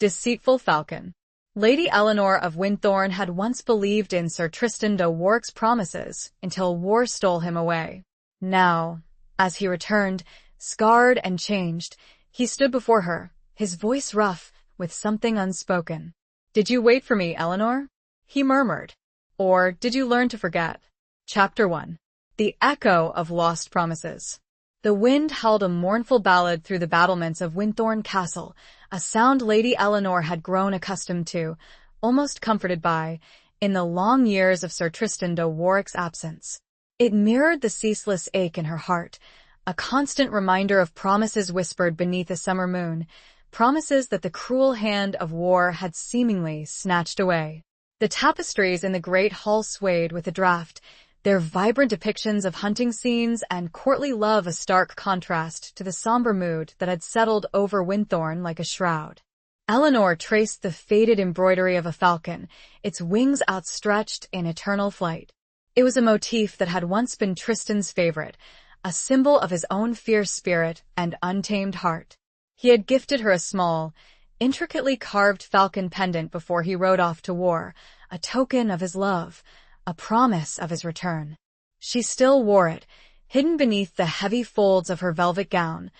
Deceitful Falcon. Lady Eleanor of Winthorne had once believed in Sir Tristan de Warwick's promises until war stole him away. Now, as he returned, scarred and changed, he stood before her, his voice rough with something unspoken. "Did you wait for me, Eleanor?" he murmured. "Or did you learn to forget?" Chapter 1. The Echo of Lost Promises. The wind howled a mournful ballad through the battlements of Winthorne Castle, a sound Lady Eleanor had grown accustomed to, almost comforted by, in the long years of Sir Tristan de Warwick's absence. It mirrored the ceaseless ache in her heart, a constant reminder of promises whispered beneath a summer moon, promises that the cruel hand of war had seemingly snatched away. The tapestries in the great hall swayed with the draught, their vibrant depictions of hunting scenes and courtly love a stark contrast to the somber mood that had settled over Winthorne like a shroud. Eleanor traced the faded embroidery of a falcon, its wings outstretched in eternal flight. It was a motif that had once been Tristan's favorite, a symbol of his own fierce spirit and untamed heart. He had gifted her a small, intricately carved falcon pendant before he rode off to war, a token of his love, a promise of his return. She still wore it, hidden beneath the heavy folds of her velvet gown,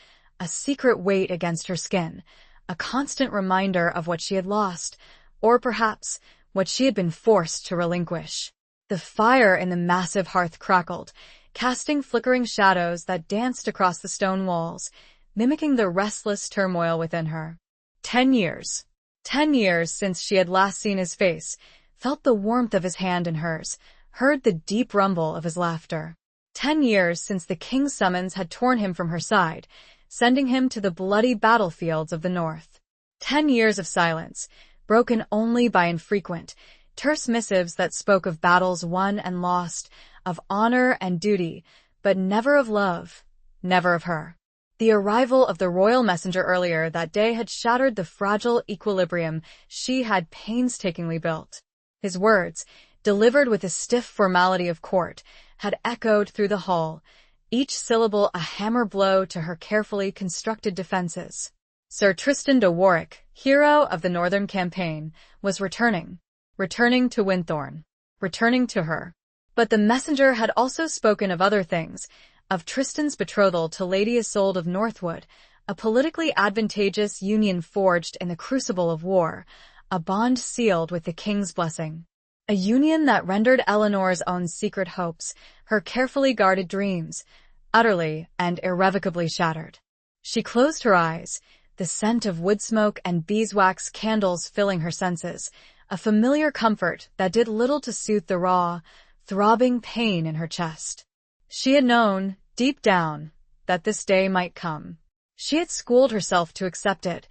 a secret weight against her skin, a constant reminder of what she had lost, or perhaps what she had been forced to relinquish. The fire in the massive hearth crackled, casting flickering shadows that danced across the stone walls, mimicking the restless turmoil within her. 10 years. 10 years since she had last seen his face, felt the warmth of his hand in hers, heard the deep rumble of his laughter. 10 years since the king's summons had torn him from her side, sending him to the bloody battlefields of the north. 10 years of silence, broken only by infrequent, terse missives that spoke of battles won and lost, of honor and duty, but never of love, never of her. The arrival of the royal messenger earlier that day had shattered the fragile equilibrium she had painstakingly built. His words, delivered with the stiff formality of court, had echoed through the hall, each syllable a hammer blow to her carefully constructed defenses. Sir Tristan de Warwick, hero of the northern campaign, was returning to Winthorne, returning to her. But the messenger had also spoken of other things, of Tristan's betrothal to Lady Isolde of Northwood, a politically advantageous union forged in the crucible of war, a bond sealed with the king's blessing. A union that rendered Eleanor's own secret hopes, her carefully guarded dreams, utterly and irrevocably shattered. She closed her eyes, the scent of wood smoke and beeswax candles filling her senses, a familiar comfort that did little to soothe the raw, throbbing pain in her chest. She had known, deep down, that this day might come. She had schooled herself to accept it,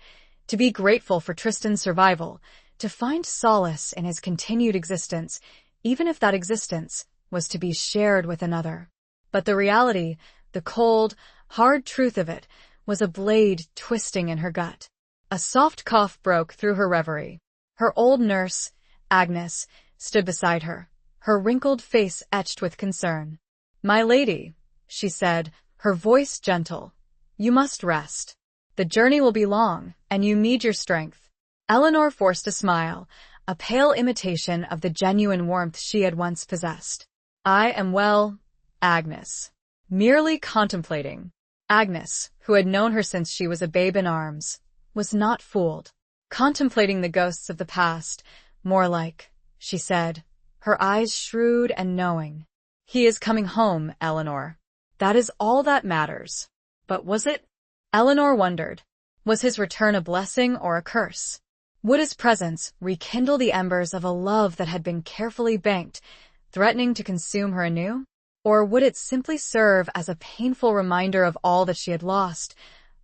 to be grateful for Tristan's survival, to find solace in his continued existence, even if that existence was to be shared with another. But the reality, the cold, hard truth of it, was a blade twisting in her gut. A soft cough broke through her reverie. Her old nurse, Agnes, stood beside her, her wrinkled face etched with concern. "My lady," she said, her voice gentle, "you must rest. The journey will be long, and you need your strength." Eleanor forced a smile, a pale imitation of the genuine warmth she had once possessed. "I am well, Agnes." Merely contemplating. Agnes, who had known her since she was a babe in arms, was not fooled. Contemplating the ghosts of the past, more like, she said, her eyes shrewd and knowing. "He is coming home, Eleanor. That is all that matters." But was it? Eleanor wondered. Was his return a blessing or a curse? Would his presence rekindle the embers of a love that had been carefully banked, threatening to consume her anew? Or would it simply serve as a painful reminder of all that she had lost,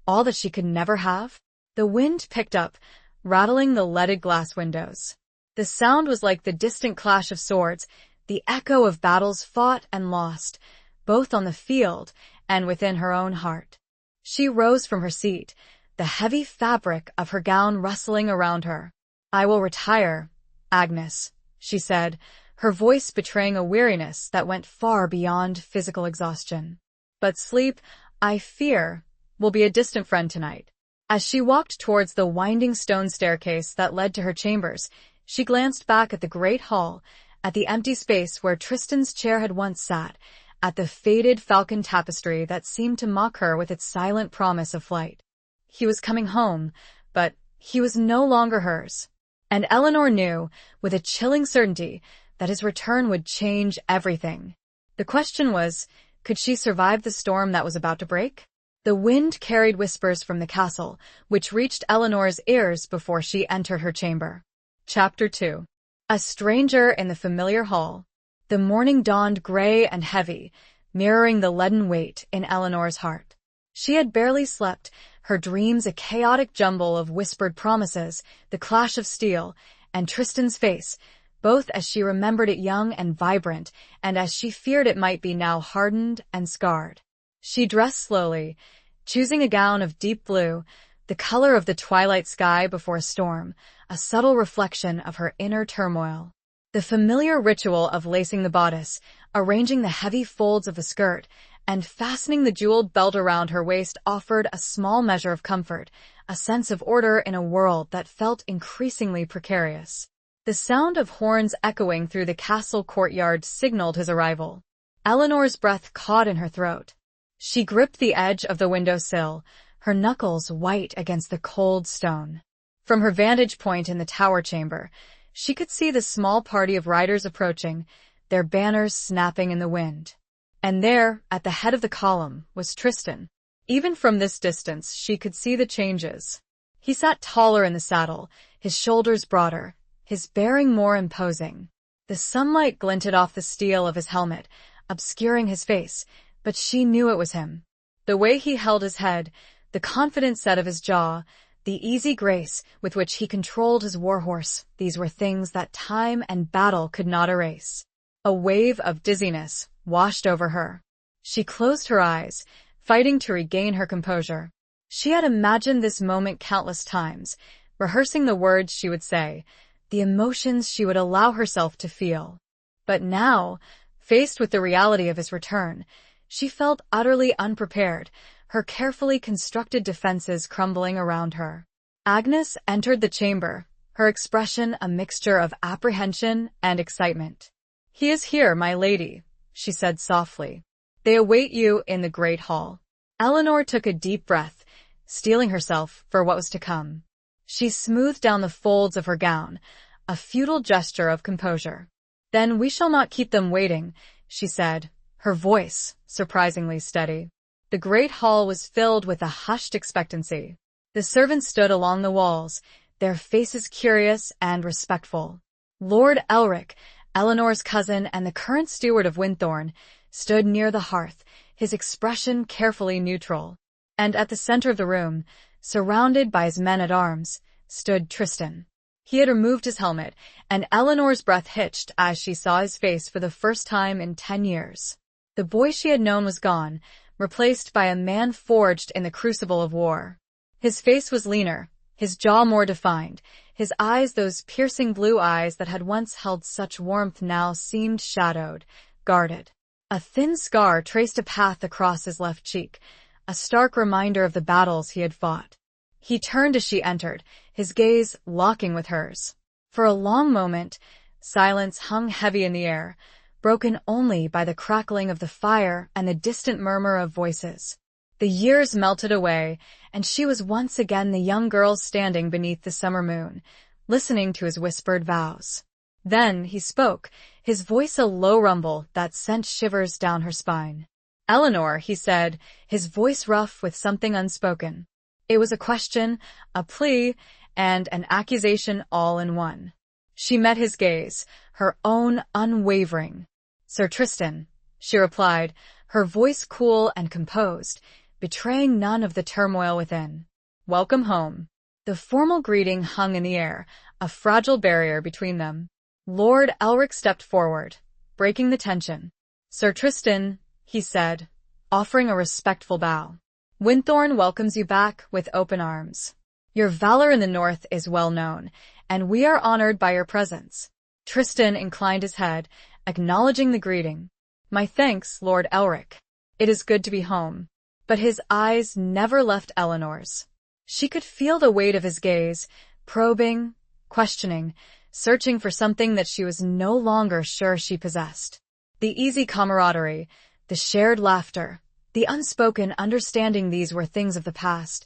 all that she could never have? The wind picked up, rattling the leaded glass windows. The sound was like the distant clash of swords, the echo of battles fought and lost, both on the field and within her own heart. She rose from her seat, the heavy fabric of her gown rustling around her. "I will retire, Agnes," she said, her voice betraying a weariness that went far beyond physical exhaustion. "But sleep, I fear, will be a distant friend tonight." As she walked towards the winding stone staircase that led to her chambers, she glanced back at the great hall, at the empty space where Tristan's chair had once sat, at the faded falcon tapestry that seemed to mock her with its silent promise of flight. He was coming home, but he was no longer hers. And Eleanor knew, with a chilling certainty, that his return would change everything. The question was, could she survive the storm that was about to break? The wind carried whispers from the castle, which reached Eleanor's ears before she entered her chamber. Chapter 2. A stranger in the familiar hall. The morning dawned gray and heavy, mirroring the leaden weight in Eleanor's heart. She had barely slept, her dreams a chaotic jumble of whispered promises, the clash of steel, and Tristan's face, both as she remembered it young and vibrant, and as she feared it might be now hardened and scarred. She dressed slowly, choosing a gown of deep blue, the color of the twilight sky before a storm, a subtle reflection of her inner turmoil. The familiar ritual of lacing the bodice, arranging the heavy folds of the skirt, and fastening the jeweled belt around her waist offered a small measure of comfort, a sense of order in a world that felt increasingly precarious. The sound of horns echoing through the castle courtyard signaled his arrival. Eleanor's breath caught in her throat. She gripped the edge of the windowsill, her knuckles white against the cold stone. From her vantage point in the tower chamber, she could see the small party of riders approaching, their banners snapping in the wind. And there, at the head of the column, was Tristan. Even from this distance, she could see the changes. He sat taller in the saddle, his shoulders broader, his bearing more imposing. The sunlight glinted off the steel of his helmet, obscuring his face, but she knew it was him. The way he held his head, the confident set of his jaw, the easy grace with which he controlled his warhorse, these were things that time and battle could not erase. A wave of dizziness washed over her. She closed her eyes, fighting to regain her composure. She had imagined this moment countless times, rehearsing the words she would say, the emotions she would allow herself to feel. But now, faced with the reality of his return, she felt utterly unprepared, her carefully constructed defenses crumbling around her. Agnes entered the chamber, her expression a mixture of apprehension and excitement. "He is here, my lady," she said softly. "They await you in the great hall." Eleanor took a deep breath, steeling herself for what was to come. She smoothed down the folds of her gown, a futile gesture of composure. "Then we shall not keep them waiting," she said, her voice surprisingly steady. The great hall was filled with a hushed expectancy. The servants stood along the walls, their faces curious and respectful. Lord Elric, Eleanor's cousin and the current steward of Winthorn, stood near the hearth, his expression carefully neutral. And at the center of the room, surrounded by his men-at-arms, stood Tristan. He had removed his helmet, and Eleanor's breath hitched as she saw his face for the first time in 10 years. The boy she had known was gone, replaced by a man forged in the crucible of war. His face was leaner, his jaw more defined, his eyes, those piercing blue eyes that had once held such warmth, now seemed shadowed, guarded. A thin scar traced a path across his left cheek, a stark reminder of the battles he had fought. He turned as she entered, his gaze locking with hers. For a long moment, silence hung heavy in the air, broken only by the crackling of the fire and the distant murmur of voices. The years melted away, and she was once again the young girl standing beneath the summer moon, listening to his whispered vows. Then he spoke, his voice a low rumble that sent shivers down her spine. "Eleanor," he said, his voice rough with something unspoken. It was a question, a plea, and an accusation all in one. She met his gaze, her own unwavering. "Sir Tristan," she replied, her voice cool and composed, betraying none of the turmoil within. "Welcome home." The formal greeting hung in the air, a fragile barrier between them. Lord Elric stepped forward, breaking the tension. "Sir Tristan," he said, offering a respectful bow. "Winthorn welcomes you back with open arms. Your valor in the north is well known, and we are honored by your presence." Tristan inclined his head, acknowledging the greeting. "My thanks, Lord Elric. It is good to be home." But his eyes never left Eleanor's. She could feel the weight of his gaze, probing, questioning, searching for something that she was no longer sure she possessed. The easy camaraderie, the shared laughter, the unspoken understanding, these were things of the past,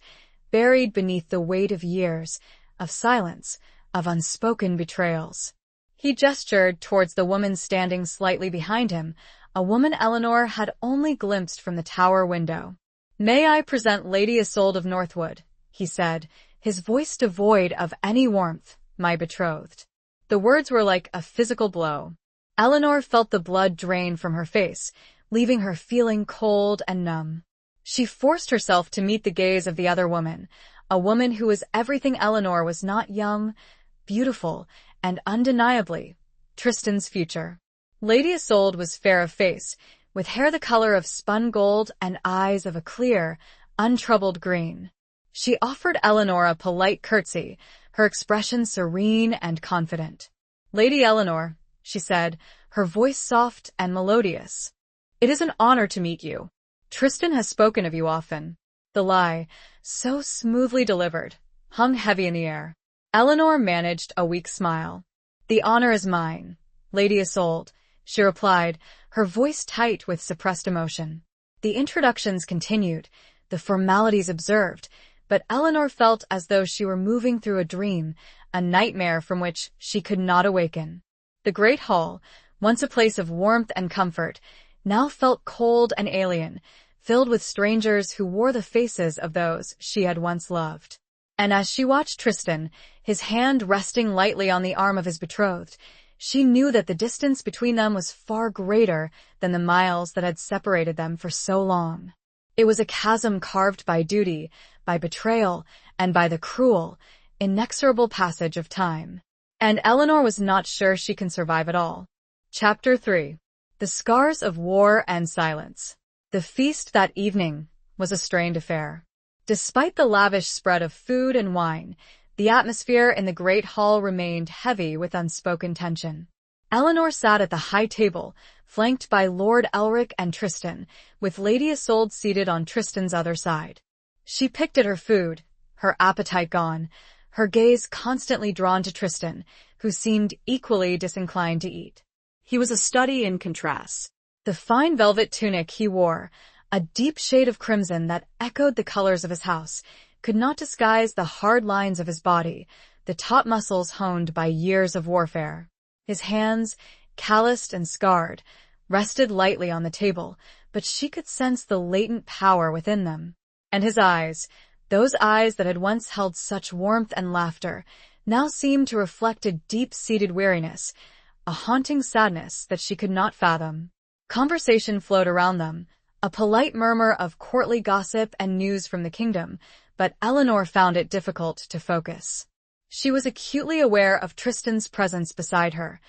buried beneath the weight of years, of silence, of unspoken betrayals. He gestured towards the woman standing slightly behind him, a woman Eleanor had only glimpsed from the tower window. "May I present Lady Isolde of Northwood," he said, his voice devoid of any warmth, "my betrothed." The words were like a physical blow. Eleanor felt the blood drain from her face, leaving her feeling cold and numb. She forced herself to meet the gaze of the other woman, a woman who was everything Eleanor was not: young, beautiful, and undeniably Tristan's future. Lady Isolde was fair of face, with hair the color of spun gold and eyes of a clear, untroubled green. She offered Eleanor a polite curtsy, her expression serene and confident. "Lady Eleanor," she said, her voice soft and melodious, "it is an honor to meet you. Tristan has spoken of you often." The lie, so smoothly delivered, hung heavy in the air. Eleanor managed a weak smile. "The honor is mine, Lady Isolde," she replied, her voice tight with suppressed emotion. The introductions continued, the formalities observed, but Eleanor felt as though she were moving through a dream, a nightmare from which she could not awaken. The great hall, once a place of warmth and comfort, now felt cold and alien, filled with strangers who wore the faces of those she had once loved. And as she watched Tristan, his hand resting lightly on the arm of his betrothed, she knew that the distance between them was far greater than the miles that had separated them for so long. It was a chasm carved by duty, by betrayal, and by the cruel, inexorable passage of time. And Eleanor was not sure she can survive it all. Chapter 3. The Scars of War and Silence. The feast that evening was a strained affair. Despite the lavish spread of food and wine, the atmosphere in the great hall remained heavy with unspoken tension. Eleanor sat at the high table, flanked by Lord Elric and Tristan, with Lady Isolde seated on Tristan's other side. She picked at her food, her appetite gone, her gaze constantly drawn to Tristan, who seemed equally disinclined to eat. He was a study in contrasts. The fine velvet tunic he wore, a deep shade of crimson that echoed the colors of his house, could not disguise the hard lines of his body, the taut muscles honed by years of warfare. His hands, calloused and scarred, rested lightly on the table, but she could sense the latent power within them. And his eyes, those eyes that had once held such warmth and laughter, now seemed to reflect a deep-seated weariness, a haunting sadness that she could not fathom. Conversation flowed around them, a polite murmur of courtly gossip and news from the kingdom, but Eleanor found it difficult to focus. She was acutely aware of Tristan's presence beside her,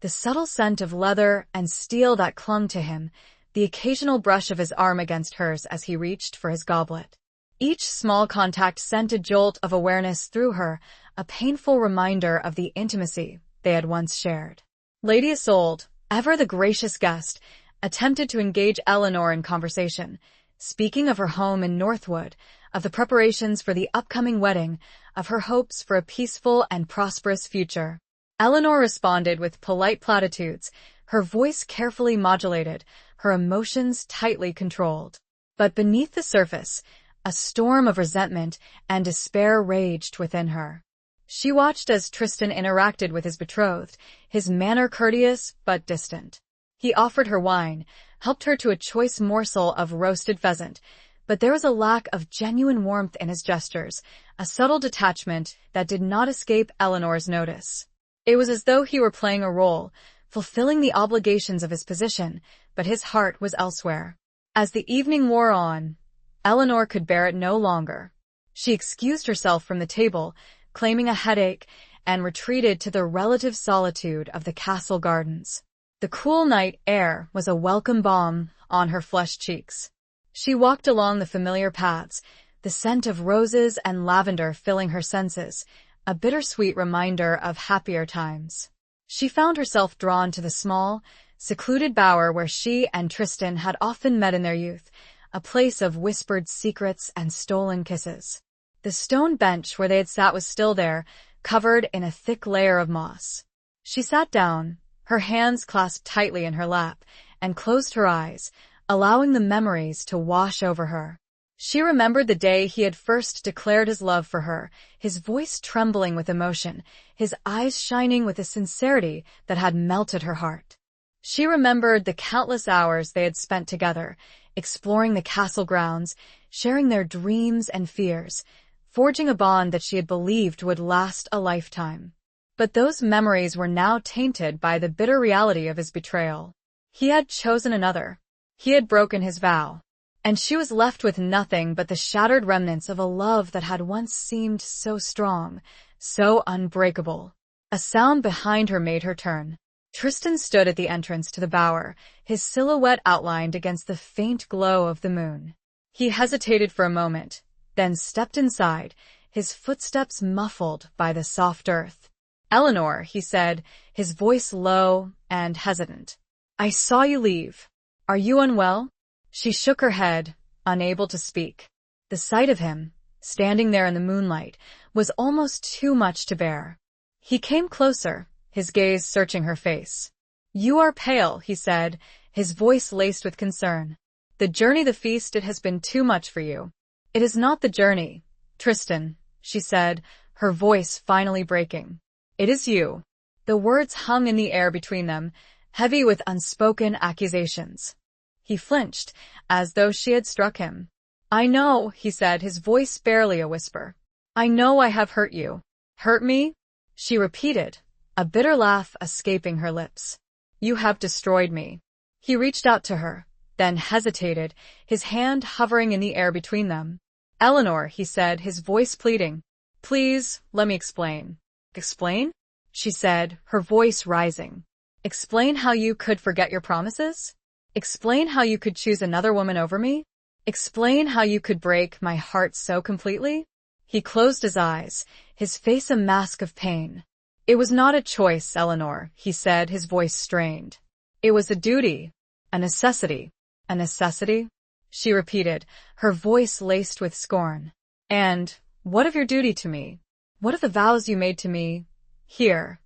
the subtle scent of leather and steel that clung to him, the occasional brush of his arm against hers as he reached for his goblet. Each small contact sent a jolt of awareness through her, a painful reminder of the intimacy they had once shared. Lady Isolde, ever the gracious guest, attempted to engage Eleanor in conversation, speaking of her home in Northwood, of the preparations for the upcoming wedding, of her hopes for a peaceful and prosperous future. Eleanor responded with polite platitudes, her voice carefully modulated, her emotions tightly controlled. But beneath the surface, a storm of resentment and despair raged within her. She watched as Tristan interacted with his betrothed, his manner courteous but distant. He offered her wine, helped her to a choice morsel of roasted pheasant, but there was a lack of genuine warmth in his gestures, a subtle detachment that did not escape Eleanor's notice. It was as though he were playing a role, fulfilling the obligations of his position, but his heart was elsewhere. As the evening wore on, Eleanor could bear it no longer. She excused herself from the table, claiming a headache, and retreated to the relative solitude of the castle gardens. The cool night air was a welcome balm on her flushed cheeks. She walked along the familiar paths, the scent of roses and lavender filling her senses, a bittersweet reminder of happier times. She found herself drawn to the small, secluded bower where she and Tristan had often met in their youth, a place of whispered secrets and stolen kisses. The stone bench where they had sat was still there, covered in a thick layer of moss. She sat down, her hands clasped tightly in her lap, and closed her eyes, allowing the memories to wash over her. She remembered the day he had first declared his love for her, his voice trembling with emotion, his eyes shining with a sincerity that had melted her heart. She remembered the countless hours they had spent together, exploring the castle grounds, sharing their dreams and fears, forging a bond that she had believed would last a lifetime. But those memories were now tainted by the bitter reality of his betrayal. He had chosen another. He had broken his vow. And she was left with nothing but the shattered remnants of a love that had once seemed so strong, so unbreakable. A sound behind her made her turn. Tristan stood at the entrance to the bower, his silhouette outlined against the faint glow of the moon. He hesitated for a moment, then stepped inside, his footsteps muffled by the soft earth. "Eleanor," he said, his voice low and hesitant. "I saw you leave. Are you unwell?" She shook her head, unable to speak. The sight of him, standing there in the moonlight, was almost too much to bear. He came closer, his gaze searching her face. "You are pale," he said, his voice laced with concern. "The journey, the feast, it has been too much for you." "It is not the journey, Tristan," she said, her voice finally breaking. "It is you." The words hung in the air between them, heavy with unspoken accusations. He flinched, as though she had struck him. "I know," he said, his voice barely a whisper. "I know I have hurt you." "Hurt me?" she repeated, a bitter laugh escaping her lips. "You have destroyed me." He reached out to her, then hesitated, his hand hovering in the air between them. "Eleanor," he said, his voice pleading. "Please, let me explain." "Explain?" she said, her voice rising. "Explain how you could forget your promises? Explain how you could choose another woman over me? Explain how you could break my heart so completely?" He closed his eyes, his face a mask of pain. "It was not a choice, Eleanor," he said, his voice strained. "It was a duty, a necessity." "A necessity?" she repeated, her voice laced with scorn. "And what of your duty to me? What of the vows you made to me, here,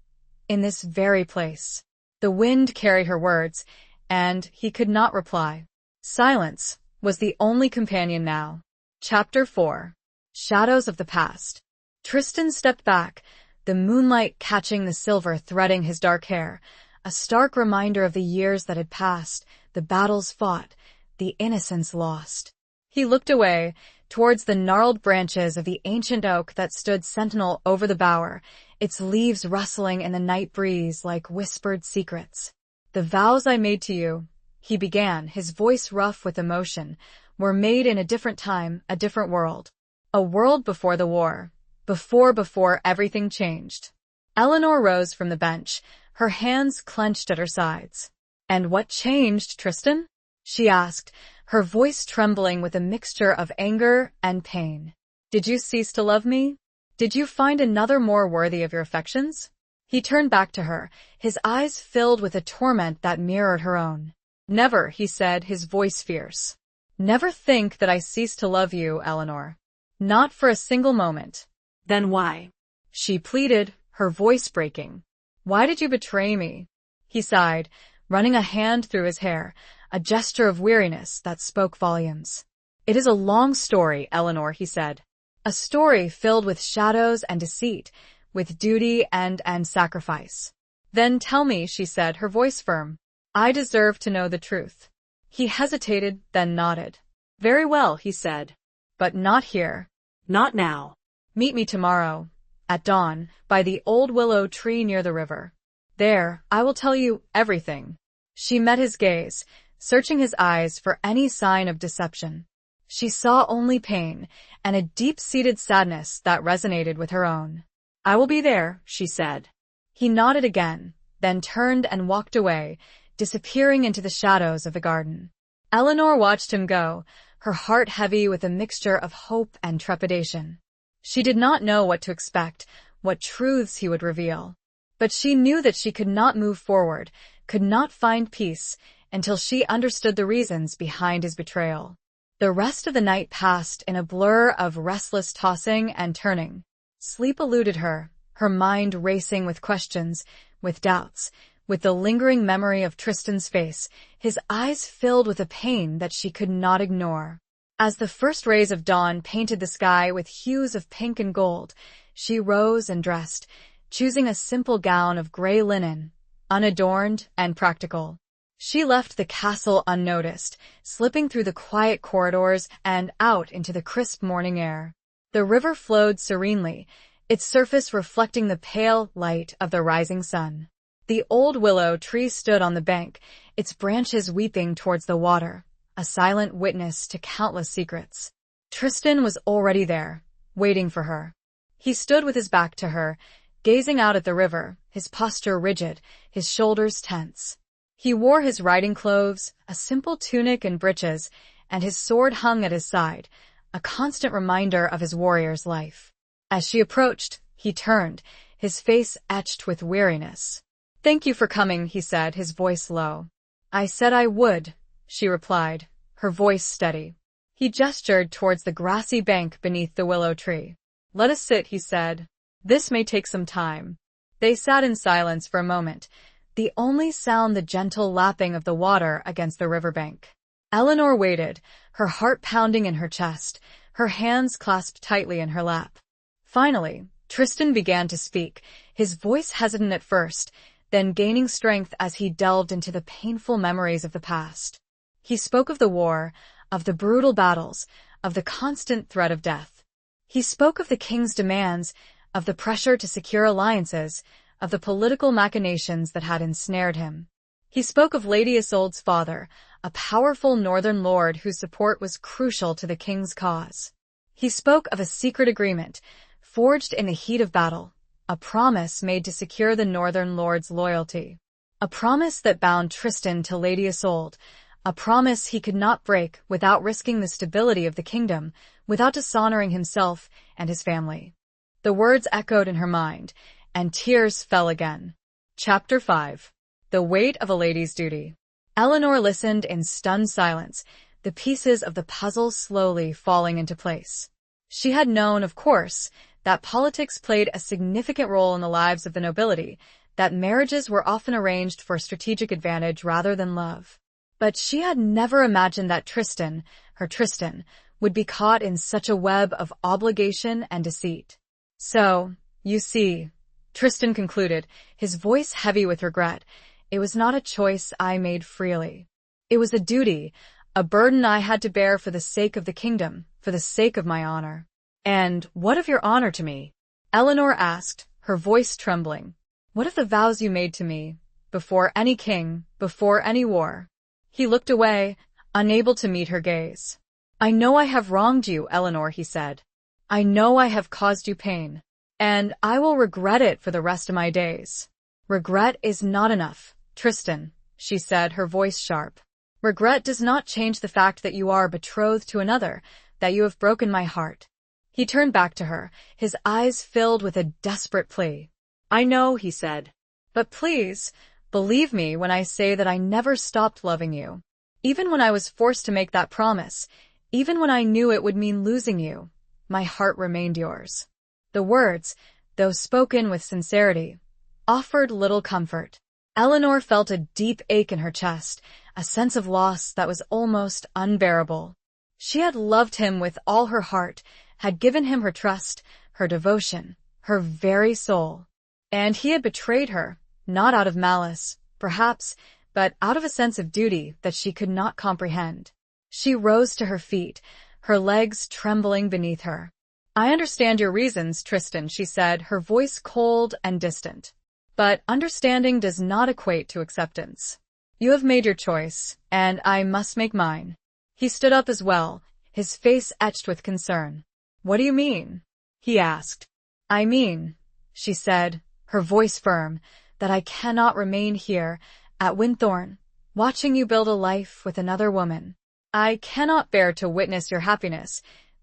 in this very place?" The wind carried her words, and he could not reply. Silence was the only companion now. Chapter 4. Shadows of the Past. Tristan stepped back, the moonlight catching the silver threading his dark hair, a stark reminder of the years that had passed, the battles fought, the innocence lost. He looked away, towards the gnarled branches of the ancient oak that stood sentinel over the bower, its leaves rustling in the night breeze like whispered secrets. "The vows I made to you," he began, his voice rough with emotion, "were made in a different time, a different world. A world before the war. Before everything changed." Eleanor rose from the bench, her hands clenched at her sides. "And what changed, Tristan?" she asked, her voice trembling with a mixture of anger and pain. "Did you cease to love me? Did you find another more worthy of your affections?" He turned back to her, his eyes filled with a torment that mirrored her own. "Never," he said, his voice fierce. "Never think that I ceased to love you, Eleanor. Not for a single moment." "Then why?" she pleaded, her voice breaking. "Why did you betray me?" He sighed, running a hand through his hair, a gesture of weariness that spoke volumes. "It is a long story, Eleanor," he said. "A story filled with shadows and deceit, with duty and sacrifice." "Then tell me," she said, her voice firm. "I deserve to know the truth." He hesitated, then nodded. "Very well," he said. "But not here. Not now. Meet me tomorrow, at dawn, by the old willow tree near the river. There, I will tell you everything." She met his gaze, searching his eyes for any sign of deception. She saw only pain and a deep-seated sadness that resonated with her own. "I will be there," she said. He nodded again, then turned and walked away, disappearing into the shadows of the garden. Eleanor watched him go, her heart heavy with a mixture of hope and trepidation. She did not know what to expect, what truths he would reveal. But she knew that she could not move forward, could not find peace, until she understood the reasons behind his betrayal. The rest of the night passed in a blur of restless tossing and turning. Sleep eluded her, her mind racing with questions, with doubts, with the lingering memory of Tristan's face, his eyes filled with a pain that she could not ignore. As the first rays of dawn painted the sky with hues of pink and gold, she rose and dressed, choosing a simple gown of gray linen, unadorned and practical. She left the castle unnoticed, slipping through the quiet corridors and out into the crisp morning air. The river flowed serenely, its surface reflecting the pale light of the rising sun. The old willow tree stood on the bank, its branches weeping towards the water, a silent witness to countless secrets. Tristan was already there, waiting for her. He stood with his back to her, gazing out at the river, his posture rigid, his shoulders tense. He wore his riding clothes, a simple tunic and breeches, and his sword hung at his side, a constant reminder of his warrior's life. As she approached, he turned, his face etched with weariness. "Thank you for coming," he said, his voice low. "I said I would," she replied, her voice steady. He gestured towards the grassy bank beneath the willow tree. "Let us sit," he said. "This may take some time." They sat in silence for a moment, the only sound the gentle lapping of the water against the riverbank. Eleanor waited, her heart pounding in her chest, her hands clasped tightly in her lap. Finally, Tristan began to speak, his voice hesitant at first, then gaining strength as he delved into the painful memories of the past. He spoke of the war, of the brutal battles, of the constant threat of death. He spoke of the king's demands, of the pressure to secure alliances, of the political machinations that had ensnared him. He spoke of Lady Isolde's father, a powerful northern lord whose support was crucial to the king's cause. He spoke of a secret agreement, forged in the heat of battle, a promise made to secure the northern lord's loyalty. A promise that bound Tristan to Lady Isolde, a promise he could not break without risking the stability of the kingdom, without dishonoring himself and his family. The words echoed in her mind, and tears fell again. Chapter 5. The Weight of a Lady's Duty. Eleanor listened in stunned silence, the pieces of the puzzle slowly falling into place. She had known, of course, that politics played a significant role in the lives of the nobility, that marriages were often arranged for strategic advantage rather than love. But she had never imagined that Tristan, her Tristan, would be caught in such a web of obligation and deceit. "So, you see," Tristan concluded, his voice heavy with regret, "it was not a choice I made freely. It was a duty, a burden I had to bear for the sake of the kingdom, for the sake of my honor." "And what of your honor to me?" Eleanor asked, her voice trembling. "What of the vows you made to me, before any king, before any war?" He looked away, unable to meet her gaze. "I know I have wronged you, Eleanor," he said. "I know I have caused you pain. And I will regret it for the rest of my days." "Regret is not enough, Tristan," she said, her voice sharp. "Regret does not change the fact that you are betrothed to another, that you have broken my heart." He turned back to her, his eyes filled with a desperate plea. "I know," he said. "But please, believe me when I say that I never stopped loving you. Even when I was forced to make that promise, even when I knew it would mean losing you, my heart remained yours." The words, though spoken with sincerity, offered little comfort. Eleanor felt a deep ache in her chest, a sense of loss that was almost unbearable. She had loved him with all her heart, had given him her trust, her devotion, her very soul. And he had betrayed her, not out of malice, perhaps, but out of a sense of duty that she could not comprehend. She rose to her feet, her legs trembling beneath her. "I understand your reasons, Tristan," she said, her voice cold and distant. "But understanding does not equate to acceptance. You have made your choice, and I must make mine." He stood up as well, his face etched with concern. "What do you mean?" he asked. "I mean," she said, her voice firm, "that I cannot remain here, at Winthorne, watching you build a life with another woman. I cannot bear to witness your happiness,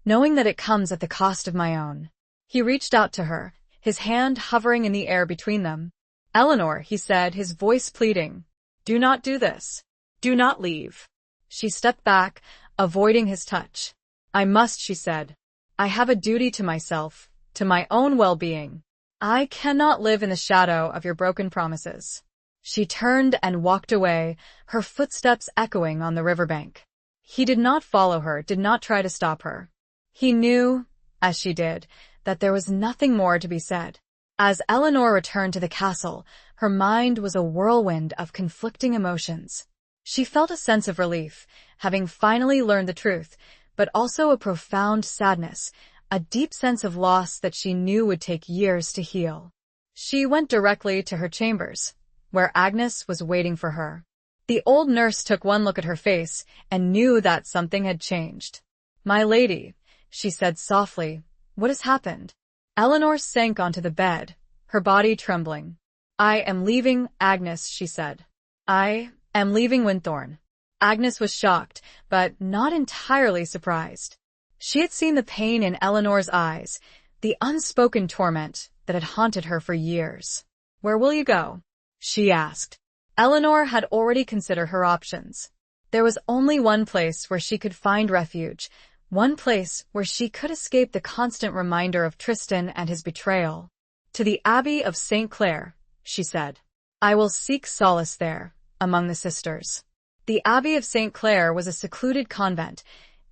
knowing that it comes at the cost of my own." He reached out to her, his hand hovering in the air between them. "Eleanor," he said, his voice pleading, "do not do this. Do not leave." She stepped back, avoiding his touch. "I must," she said. "I have a duty to myself, to my own well-being. I cannot live in the shadow of your broken promises." She turned and walked away, her footsteps echoing on the riverbank. He did not follow her, did not try to stop her. He knew, as she did, that there was nothing more to be said. As Eleanor returned to the castle, her mind was a whirlwind of conflicting emotions. She felt a sense of relief, having finally learned the truth, but also a profound sadness, a deep sense of loss that she knew would take years to heal. She went directly to her chambers, where Agnes was waiting for her. The old nurse took one look at her face and knew that something had changed. "My lady," she said softly, "what has happened?" Eleanor sank onto the bed, her body trembling. "I am leaving, Agnes," she said. "I am leaving Winthorne." Agnes was shocked, but not entirely surprised. She had seen the pain in Eleanor's eyes, the unspoken torment that had haunted her for years. "Where will you go?" she asked. Eleanor had already considered her options. There was only one place where she could find refuge, one place where she could escape the constant reminder of Tristan and his betrayal. "To the Abbey of St. Clair," she said. "I will seek solace there, among the sisters." The Abbey of St. Clair was a secluded convent,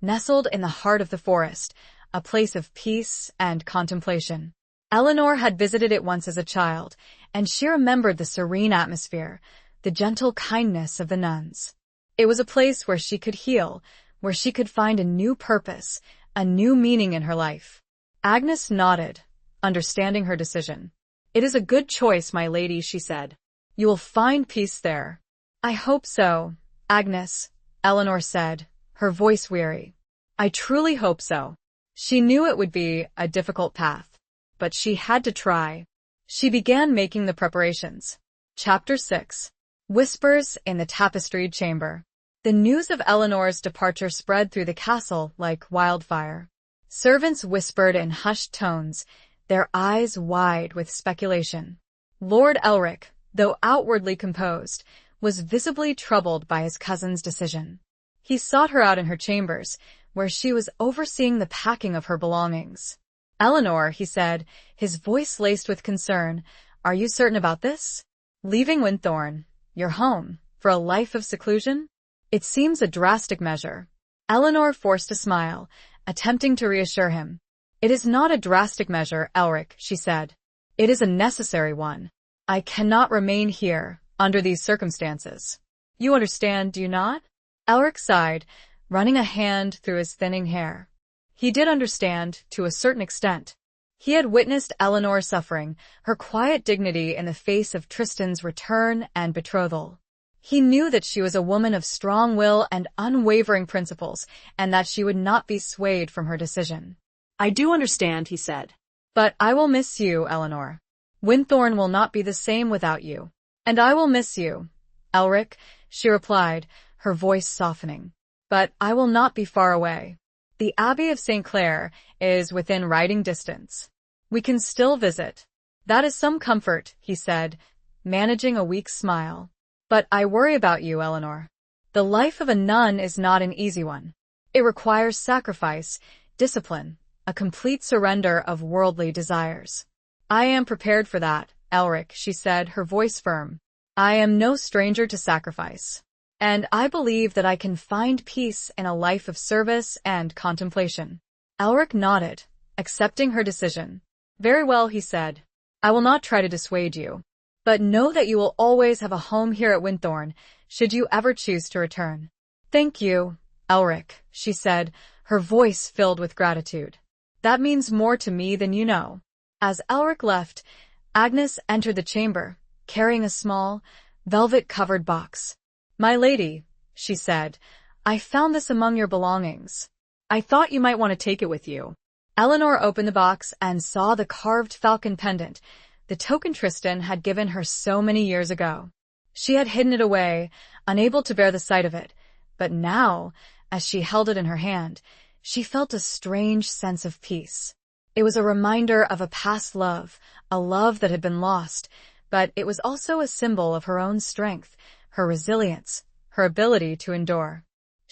nestled in the heart of the forest, a place of peace and contemplation. Eleanor had visited it once as a child, and she remembered the serene atmosphere, the gentle kindness of the nuns. It was a place where she could heal, where she could find a new purpose, a new meaning in her life. Agnes nodded, understanding her decision. "It is a good choice, my lady," she said. "You will find peace there." "I hope so, Agnes," Eleanor said, her voice weary. "I truly hope so." She knew it would be a difficult path, but she had to try. She began making the preparations. Chapter 6. Whispers in the Tapestried Chamber. The news of Eleanor's departure spread through the castle like wildfire. Servants whispered in hushed tones, their eyes wide with speculation. Lord Elric, though outwardly composed, was visibly troubled by his cousin's decision. He sought her out in her chambers, where she was overseeing the packing of her belongings. "Eleanor," he said, his voice laced with concern, "are you certain about this? Leaving Winthorne, your home, for a life of seclusion? It seems a drastic measure." Eleanor forced a smile, attempting to reassure him. "It is not a drastic measure, Elric," she said. "It is a necessary one. I cannot remain here, under these circumstances. You understand, do you not?" Elric sighed, running a hand through his thinning hair. He did understand, to a certain extent. He had witnessed Eleanor's suffering, her quiet dignity in the face of Tristan's return and betrothal. He knew that she was a woman of strong will and unwavering principles, and that she would not be swayed from her decision. "I do understand," he said. "But I will miss you, Eleanor. Winthorne will not be the same without you. And I will miss you, Elric," she replied, her voice softening. "But I will not be far away. The Abbey of St. Clair is within riding distance. We can still visit." "That is some comfort," he said, managing a weak smile. "But I worry about you, Eleanor. The life of a nun is not an easy one. It requires sacrifice, discipline, a complete surrender of worldly desires." "I am prepared for that, Elric," she said, her voice firm. "I am no stranger to sacrifice. And I believe that I can find peace in a life of service and contemplation." Elric nodded, accepting her decision. "Very well," he said. "I will not try to dissuade you. But know that you will always have a home here at Winthorne, should you ever choose to return." "Thank you, Elric," she said, her voice filled with gratitude. "That means more to me than you know." As Elric left, Agnes entered the chamber, carrying a small, velvet-covered box. "My lady," she said, "I found this among your belongings. I thought you might want to take it with you." Eleanor opened the box and saw the carved falcon pendant, the token Tristan had given her so many years ago. She had hidden it away, unable to bear the sight of it, but now, as she held it in her hand, she felt a strange sense of peace. It was a reminder of a past love, a love that had been lost, but it was also a symbol of her own strength, her resilience, her ability to endure.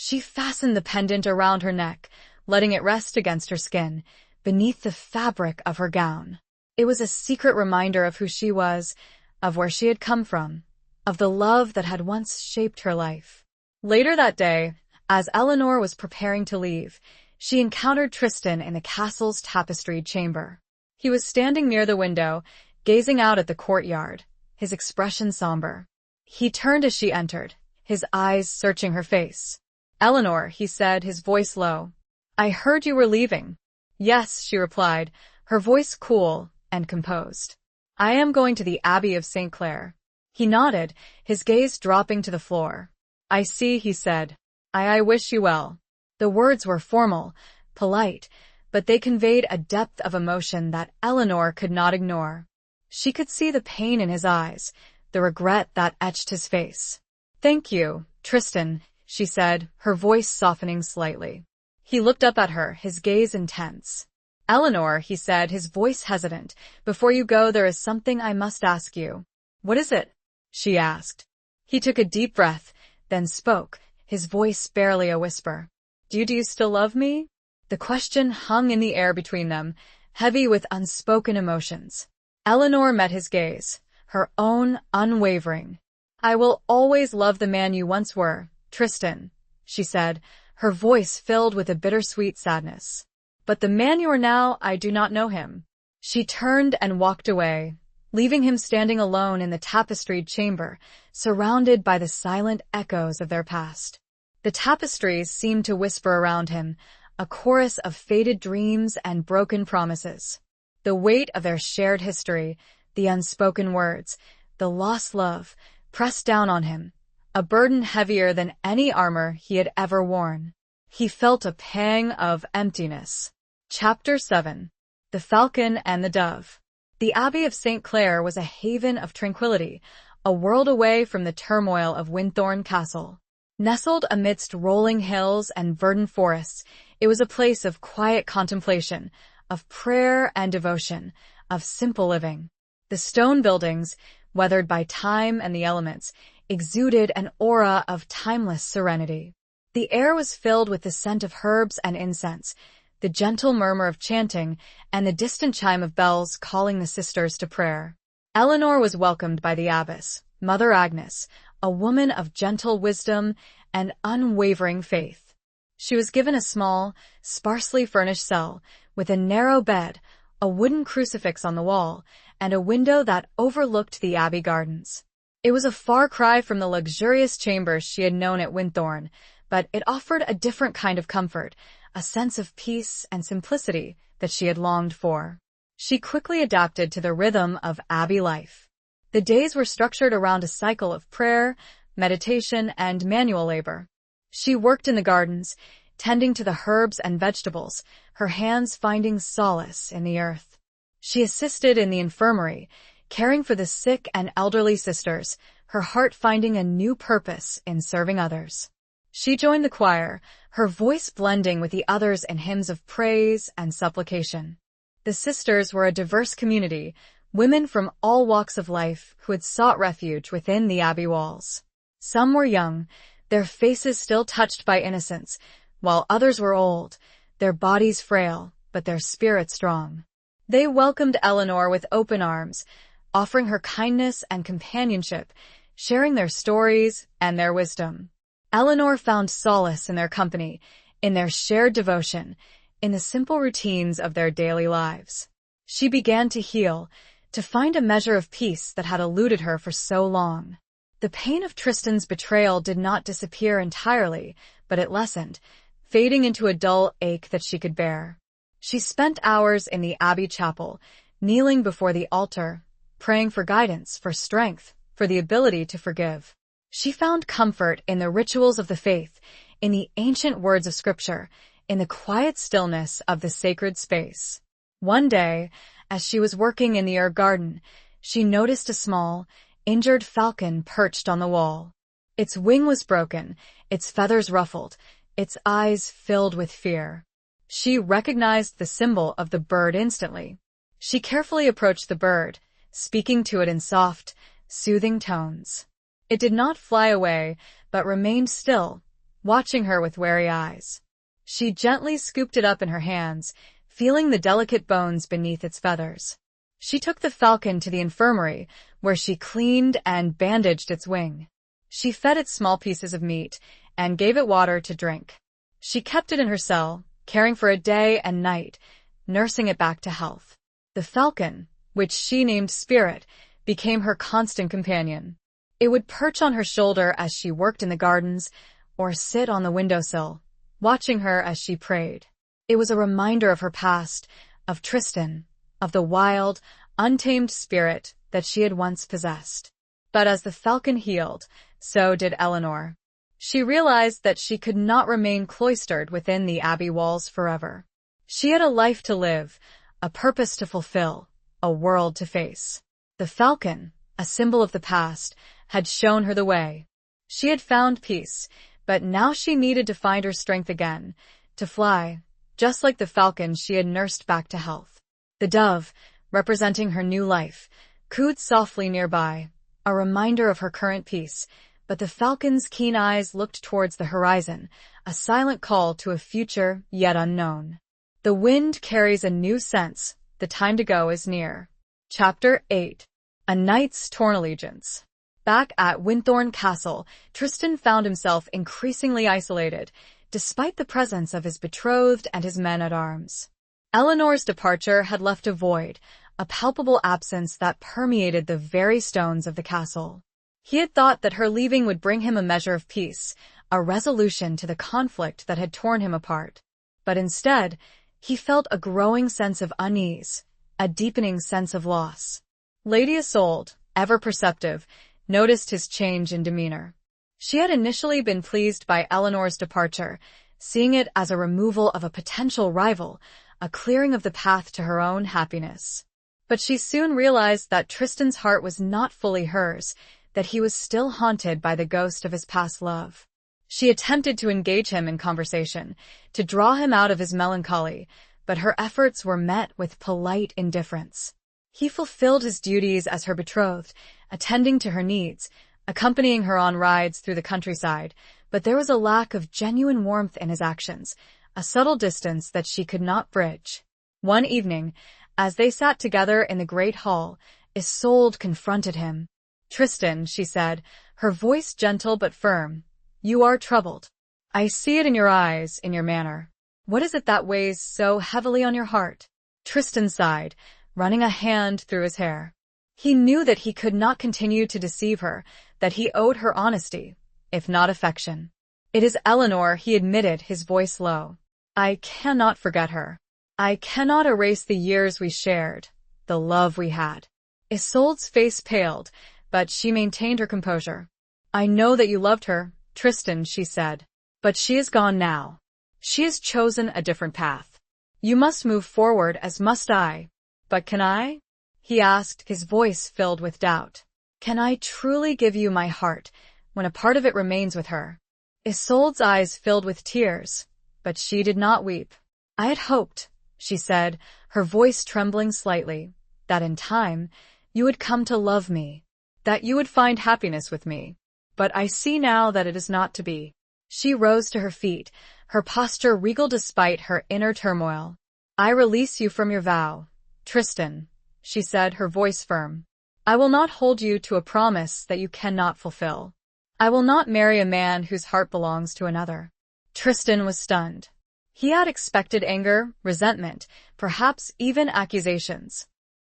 She fastened the pendant around her neck, letting it rest against her skin, beneath the fabric of her gown. It was a secret reminder of who she was, of where she had come from, of the love that had once shaped her life. Later that day, as Eleanor was preparing to leave, she encountered Tristan in the castle's tapestried chamber. He was standing near the window, gazing out at the courtyard, his expression somber. He turned as she entered, his eyes searching her face. "Eleanor," he said, his voice low. "I heard you were leaving." "Yes," she replied, her voice cool and composed. "I am going to the Abbey of St. Clair." He nodded, his gaze dropping to the floor. "I see," he said. I wish you well." The words were formal, polite, but they conveyed a depth of emotion that Eleanor could not ignore. She could see the pain in his eyes, the regret that etched his face. "Thank you, Tristan," she said, her voice softening slightly. He looked up at her, his gaze intense. "Eleanor," he said, his voice hesitant, "before you go, there is something I must ask you." "What is it?" she asked. He took a deep breath, then spoke, his voice barely a whisper. Do you still love me?" The question hung in the air between them, heavy with unspoken emotions. Eleanor met his gaze, her own unwavering. "I will always love the man you once were, Tristan," she said, her voice filled with a bittersweet sadness. "But the man you are now, I do not know him." She turned and walked away, leaving him standing alone in the tapestried chamber, surrounded by the silent echoes of their past. The tapestries seemed to whisper around him, a chorus of faded dreams and broken promises. The weight of their shared history, the unspoken words, the lost love, pressed down on him, a burden heavier than any armor he had ever worn. He felt a pang of emptiness. Chapter 7. The Falcon and the Dove. The Abbey of St. Clair was a haven of tranquility, a world away from the turmoil of Winthorne Castle. Nestled amidst rolling hills and verdant forests, it was a place of quiet contemplation, of prayer and devotion, of simple living. The stone buildings, weathered by time and the elements, exuded an aura of timeless serenity. The air was filled with the scent of herbs and incense, the gentle murmur of chanting, and the distant chime of bells calling the sisters to prayer. Eleanor was welcomed by the abbess, Mother Agnes, a woman of gentle wisdom and unwavering faith. She was given a small, sparsely furnished cell, with a narrow bed, a wooden crucifix on the wall, and a window that overlooked the abbey gardens. It was a far cry from the luxurious chambers she had known at Winthorne, but it offered a different kind of comfort, a sense of peace and simplicity that she had longed for. She quickly adapted to the rhythm of abbey life. The days were structured around a cycle of prayer, meditation, and manual labor. She worked in the gardens, tending to the herbs and vegetables, her hands finding solace in the earth. She assisted in the infirmary, caring for the sick and elderly sisters, her heart finding a new purpose in serving others. She joined the choir, her voice blending with the others in hymns of praise and supplication. The sisters were a diverse community, women from all walks of life who had sought refuge within the abbey walls. Some were young, their faces still touched by innocence, while others were old, their bodies frail, but their spirits strong. They welcomed Eleanor with open arms, offering her kindness and companionship, sharing their stories and their wisdom. Eleanor found solace in their company, in their shared devotion, in the simple routines of their daily lives. She began to heal, to find a measure of peace that had eluded her for so long. The pain of Tristan's betrayal did not disappear entirely, but it lessened, fading into a dull ache that she could bear. She spent hours in the abbey chapel, kneeling before the altar, praying for guidance, for strength, for the ability to forgive. She found comfort in the rituals of the faith, in the ancient words of Scripture, in the quiet stillness of the sacred space. One day, as she was working in the herb garden, she noticed a small, injured falcon perched on the wall. Its wing was broken, its feathers ruffled, its eyes filled with fear. She recognized the symbol of the bird instantly. She carefully approached the bird, speaking to it in soft, soothing tones. It did not fly away, but remained still, watching her with wary eyes. She gently scooped it up in her hands, feeling the delicate bones beneath its feathers. She took the falcon to the infirmary, where she cleaned and bandaged its wing. She fed it small pieces of meat and gave it water to drink. She kept it in her cell, caring for it day and night, nursing it back to health. The falcon, which she named Spirit, became her constant companion. It would perch on her shoulder as she worked in the gardens, or sit on the windowsill, watching her as she prayed. It was a reminder of her past, of Tristan, of the wild, untamed spirit that she had once possessed. But as the falcon healed, so did Eleanor. She realized that she could not remain cloistered within the abbey walls forever. She had a life to live, a purpose to fulfill, a world to face. The falcon, a symbol of the past, had shown her the way. She had found peace, but now she needed to find her strength again, to fly, just like the falcon she had nursed back to health. The dove, representing her new life, cooed softly nearby, a reminder of her current peace, but the falcon's keen eyes looked towards the horizon, a silent call to a future yet unknown. The wind carries a new sense, the time to go is near. Chapter 8. A Knight's Torn Allegiance. Back at Winthorn Castle, Tristan found himself increasingly isolated, despite the presence of his betrothed and his men-at-arms. Eleanor's departure had left a void, a palpable absence that permeated the very stones of the castle. He had thought that her leaving would bring him a measure of peace, a resolution to the conflict that had torn him apart. But instead, he felt a growing sense of unease, a deepening sense of loss. Lady Isolde, ever perceptive, noticed his change in demeanor. She had initially been pleased by Eleanor's departure, seeing it as a removal of a potential rival, a clearing of the path to her own happiness. But she soon realized that Tristan's heart was not fully hers, that he was still haunted by the ghost of his past love. She attempted to engage him in conversation, to draw him out of his melancholy, but her efforts were met with polite indifference. He fulfilled his duties as her betrothed, attending to her needs, accompanying her on rides through the countryside, but there was a lack of genuine warmth in his actions, a subtle distance that she could not bridge. One evening, as they sat together in the great hall, Isolde confronted him. "Tristan," she said, her voice gentle but firm, "you are troubled. I see it in your eyes, in your manner. What is it that weighs so heavily on your heart?" Tristan sighed, running a hand through his hair. He knew that he could not continue to deceive her, that he owed her honesty, if not affection. "It is Eleanor," he admitted, his voice low. "I cannot forget her. I cannot erase the years we shared, the love we had." Isolde's face paled, but she maintained her composure. "I know that you loved her, Tristan," she said, "but she is gone now. She has chosen a different path. You must move forward, as must I. But can I?" he asked, his voice filled with doubt. "Can I truly give you my heart when a part of it remains with her?" Isolde's eyes filled with tears, but she did not weep. "I had hoped," she said, her voice trembling slightly, "that in time you would come to love me, that you would find happiness with me. But I see now that it is not to be." She rose to her feet, her posture regal despite her inner turmoil. "I release you from your vow, Tristan," she said, her voice firm. "I will not hold you to a promise that you cannot fulfill. I will not marry a man whose heart belongs to another." Tristan was stunned. He had expected anger, resentment, perhaps even accusations.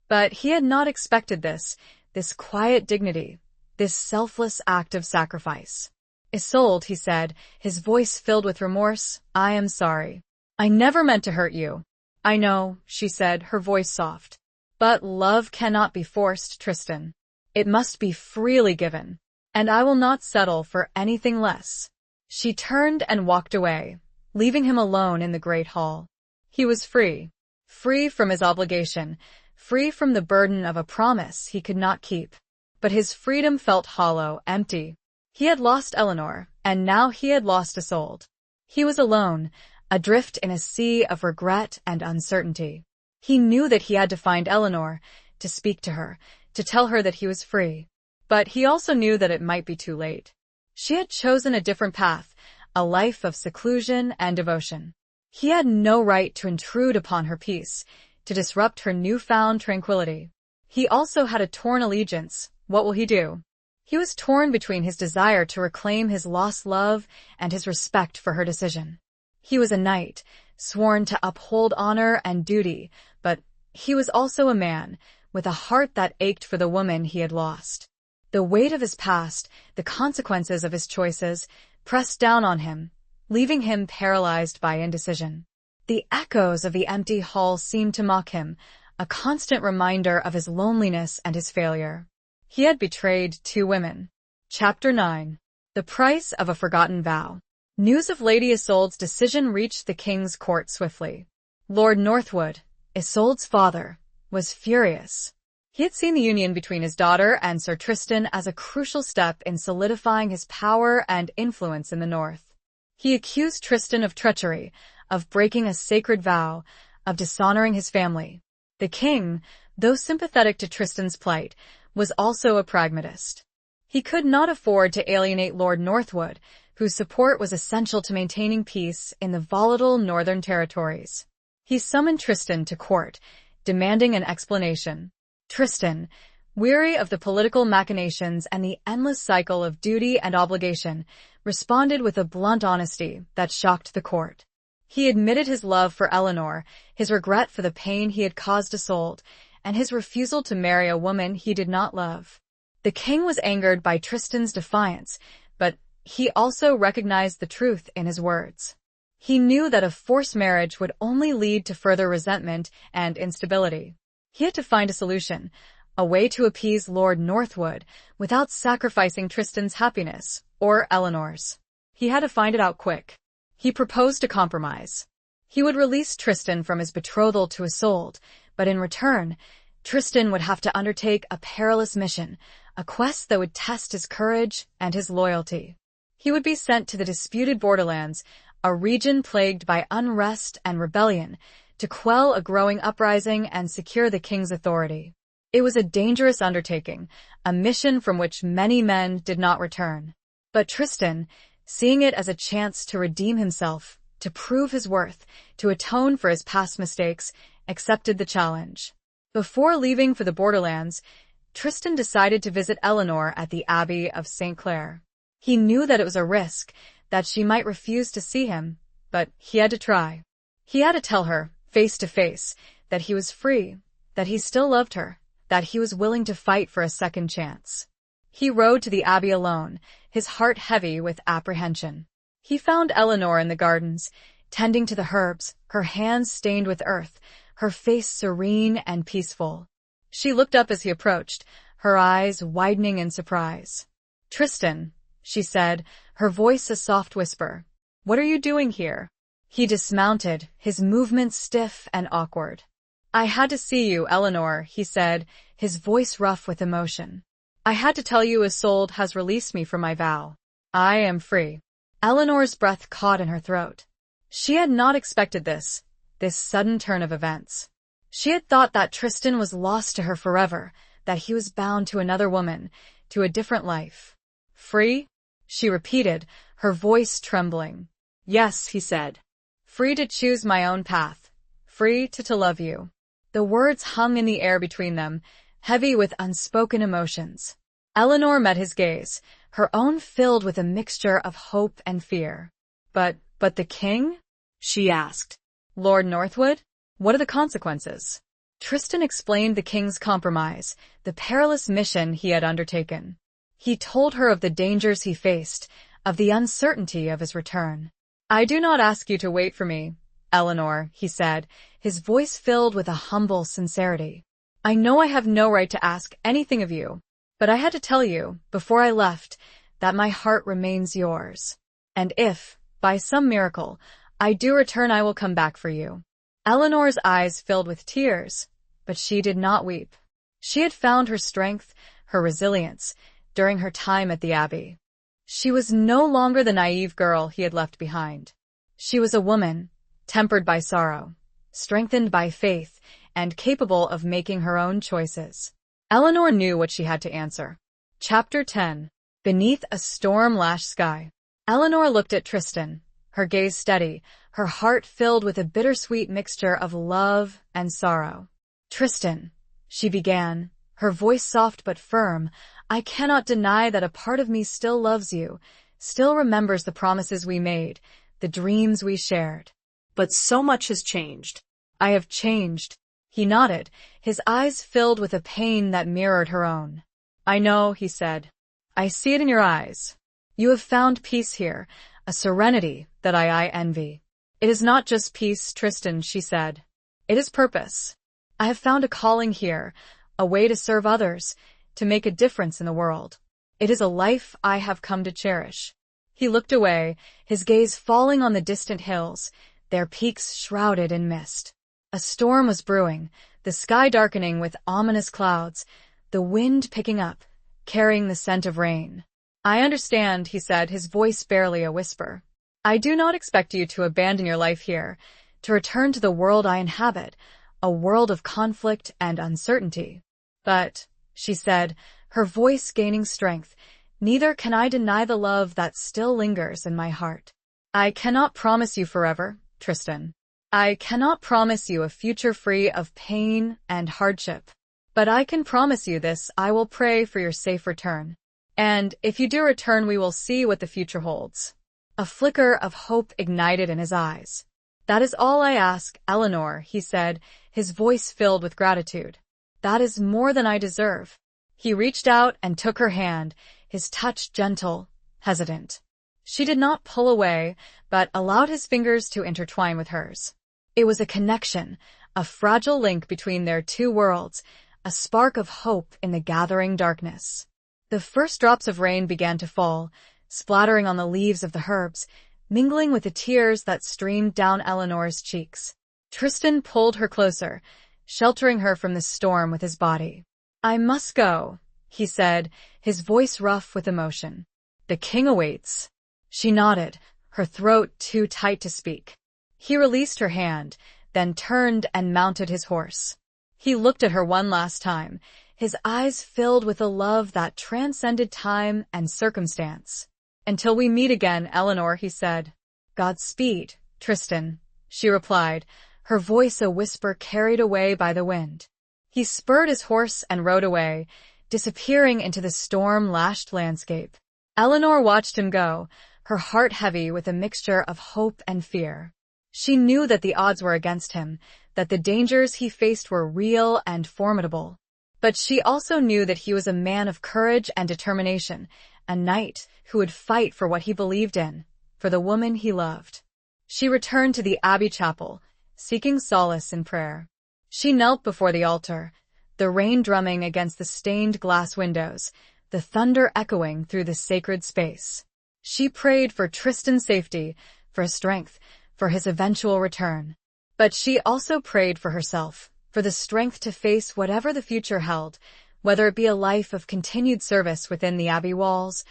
But he had not expected this quiet dignity, this selfless act of sacrifice. "Isolde," he said, his voice filled with remorse, "I am sorry. I never meant to hurt you." "I know," she said, her voice soft. "But love cannot be forced, Tristan. It must be freely given. And I will not settle for anything less." She turned and walked away, leaving him alone in the great hall. He was free. Free from his obligation, free from the burden of a promise he could not keep. But his freedom felt hollow, empty. He had lost Eleanor, and now he had lost Isolde. He was alone, adrift in a sea of regret and uncertainty. He knew that he had to find Eleanor, to speak to her, to tell her that he was free. But he also knew that it might be too late. She had chosen a different path, a life of seclusion and devotion. He had no right to intrude upon her peace, to disrupt her newfound tranquility. He also had a torn allegiance. What will he do? He was torn between his desire to reclaim his lost love and his respect for her decision. He was a knight, sworn to uphold honor and duty, but he was also a man, with a heart that ached for the woman he had lost. The weight of his past, the consequences of his choices, pressed down on him, leaving him paralyzed by indecision. The echoes of the empty hall seemed to mock him, a constant reminder of his loneliness and his failure. He had betrayed 2 women. Chapter 9. The Price of a Forgotten Vow. News of Lady Isolde's decision reached the king's court swiftly. Lord Northwood, Isolde's father, was furious. He had seen the union between his daughter and Sir Tristan as a crucial step in solidifying his power and influence in the north. He accused Tristan of treachery, of breaking a sacred vow, of dishonoring his family. The king, though sympathetic to Tristan's plight, was also a pragmatist. He could not afford to alienate Lord Northwood, whose support was essential to maintaining peace in the volatile northern territories. He summoned Tristan to court, demanding an explanation. Tristan, weary of the political machinations and the endless cycle of duty and obligation, responded with a blunt honesty that shocked the court. He admitted his love for Eleanor, his regret for the pain he had caused Isolde, and his refusal to marry a woman he did not love. The king was angered by Tristan's defiance, but he also recognized the truth in his words. He knew that a forced marriage would only lead to further resentment and instability. He had to find a solution, a way to appease Lord Northwood without sacrificing Tristan's happiness or Eleanor's. He had to find it out quick. He proposed a compromise. He would release Tristan from his betrothal to Isolde, but in return, Tristan would have to undertake a perilous mission, a quest that would test his courage and his loyalty. He would be sent to the disputed borderlands, a region plagued by unrest and rebellion, to quell a growing uprising and secure the king's authority. It was a dangerous undertaking, a mission from which many men did not return. But Tristan, seeing it as a chance to redeem himself, to prove his worth, to atone for his past mistakes, accepted the challenge. Before leaving for the borderlands, Tristan decided to visit Eleanor at the Abbey of St. Clair. He knew that it was a risk, that she might refuse to see him, but he had to try. He had to tell her, face to face, that he was free, that he still loved her, that he was willing to fight for a second chance. He rode to the Abbey alone, his heart heavy with apprehension. He found Eleanor in the gardens, tending to the herbs, her hands stained with earth, her face serene and peaceful. She looked up as he approached, her eyes widening in surprise. "Tristan," she said, her voice a soft whisper. "What are you doing here?" He dismounted, his movements stiff and awkward. "I had to see you, Eleanor," he said, his voice rough with emotion. "I had to tell you Isolde has released me from my vow. I am free." Eleanor's breath caught in her throat. She had not expected this sudden turn of events. She had thought that Tristan was lost to her forever, that he was bound to another woman, to a different life. "Free?" she repeated, her voice trembling. "Yes," he said. "Free to choose my own path. Free to love you." The words hung in the air between them, heavy with unspoken emotions. Eleanor met his gaze, her own filled with a mixture of hope and fear. But the king?" she asked. "Lord Northwood? What are the consequences?" Tristan explained the king's compromise, the perilous mission he had undertaken. He told her of the dangers he faced, of the uncertainty of his return. "I do not ask you to wait for me, Eleanor," he said, his voice filled with a humble sincerity. "I know I have no right to ask anything of you, but I had to tell you, before I left, that my heart remains yours. And if, by some miracle, I do return, I will come back for you." Eleanor's eyes filled with tears, but she did not weep. She had found her strength, her resilience, during her time at the Abbey. She was no longer the naive girl he had left behind. She was a woman, tempered by sorrow, strengthened by faith, and capable of making her own choices. Eleanor knew what she had to answer. Chapter 10. Beneath a storm-lashed sky. Eleanor looked at Tristan, her gaze steady, her heart filled with a bittersweet mixture of love and sorrow. "Tristan," she began, her voice soft but firm, "I cannot deny that a part of me still loves you, still remembers the promises we made, the dreams we shared. But so much has changed." I have changed." He nodded, his eyes filled with a pain that mirrored her own. "I know," he said. "I see it in your eyes. You have found peace here, a serenity that I envy." "It is not just peace, Tristan," she said. "It is purpose. I have found a calling here, a way to serve others, to make a difference in the world. It is a life I have come to cherish." He looked away, his gaze falling on the distant hills, their peaks shrouded in mist. A storm was brewing, the sky darkening with ominous clouds, the wind picking up, carrying the scent of rain. "I understand," he said, his voice barely a whisper. "I do not expect you to abandon your life here, to return to the world I inhabit, a world of conflict and uncertainty. But," she said, her voice gaining strength, "neither can I deny the love that still lingers in my heart. I cannot promise you forever, Tristan. I cannot promise you a future free of pain and hardship. But I can promise you this: I will pray for your safe return. And if you do return, we will see what the future holds." A flicker of hope ignited in his eyes. "That is all I ask, Eleanor," he said, his voice filled with gratitude. "That is more than I deserve." He reached out and took her hand, his touch gentle, hesitant. She did not pull away, but allowed his fingers to intertwine with hers. It was a connection, a fragile link between their two worlds, a spark of hope in the gathering darkness. The first drops of rain began to fall, splattering on the leaves of the herbs, mingling with the tears that streamed down Eleanor's cheeks. Tristan pulled her closer, sheltering her from the storm with his body. "I must go," he said, his voice rough with emotion. "The king awaits." She nodded, her throat too tight to speak. He released her hand, then turned and mounted his horse. He looked at her one last time, his eyes filled with a love that transcended time and circumstance. "Until we meet again, Eleanor," he said. "Godspeed, Tristan," she replied, her voice a whisper carried away by the wind. He spurred his horse and rode away, disappearing into the storm-lashed landscape. Eleanor watched him go, her heart heavy with a mixture of hope and fear. She knew that the odds were against him, that the dangers he faced were real and formidable. But she also knew that he was a man of courage and determination, a knight who would fight for what he believed in, for the woman he loved. She returned to the Abbey chapel, seeking solace in prayer. She knelt before the altar, the rain drumming against the stained glass windows, the thunder echoing through the sacred space. She prayed for Tristan's safety, for strength, for his eventual return. But she also prayed for herself, for the strength to face whatever the future held, whether it be a life of continued service within the Abbey walls,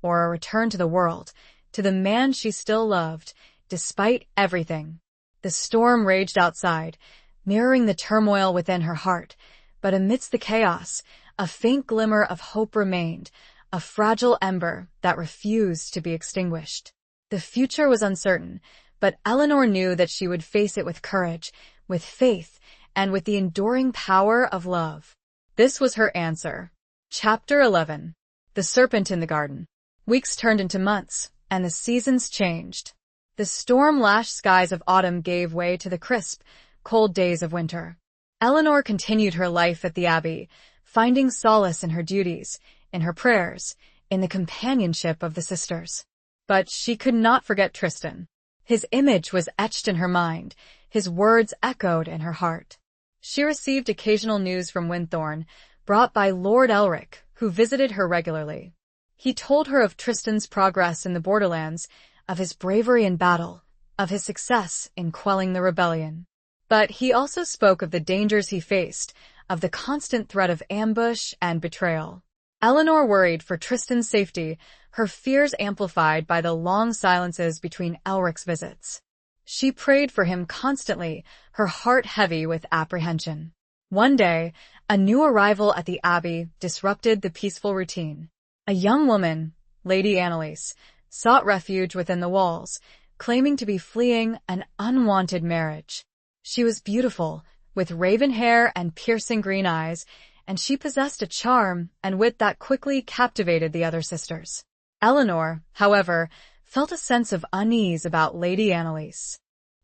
or a return to the world, to the man she still loved, despite everything. The storm raged outside, mirroring the turmoil within her heart, but amidst the chaos, a faint glimmer of hope remained, a fragile ember that refused to be extinguished. The future was uncertain, but Eleanor knew that she would face it with courage, with faith, and with the enduring power of love. This was her answer. Chapter 11. The Serpent in the Garden. Weeks turned into months, and the seasons changed. The storm-lashed skies of autumn gave way to the crisp, cold days of winter. Eleanor continued her life at the Abbey, finding solace in her duties, in her prayers, in the companionship of the sisters. But she could not forget Tristan. His image was etched in her mind, his words echoed in her heart. She received occasional news from Winthorne, brought by Lord Elric, who visited her regularly. He told her of Tristan's progress in the borderlands, of his bravery in battle, of his success in quelling the rebellion. But he also spoke of the dangers he faced, of the constant threat of ambush and betrayal. Eleanor worried for Tristan's safety, her fears amplified by the long silences between Elric's visits. She prayed for him constantly, her heart heavy with apprehension. One day, a new arrival at the Abbey disrupted the peaceful routine. A young woman, Lady Annalise, sought refuge within the walls, claiming to be fleeing an unwanted marriage. She was beautiful, with raven hair and piercing green eyes, and she possessed a charm and wit that quickly captivated the other sisters. Eleanor, however, felt a sense of unease about Lady Annalise.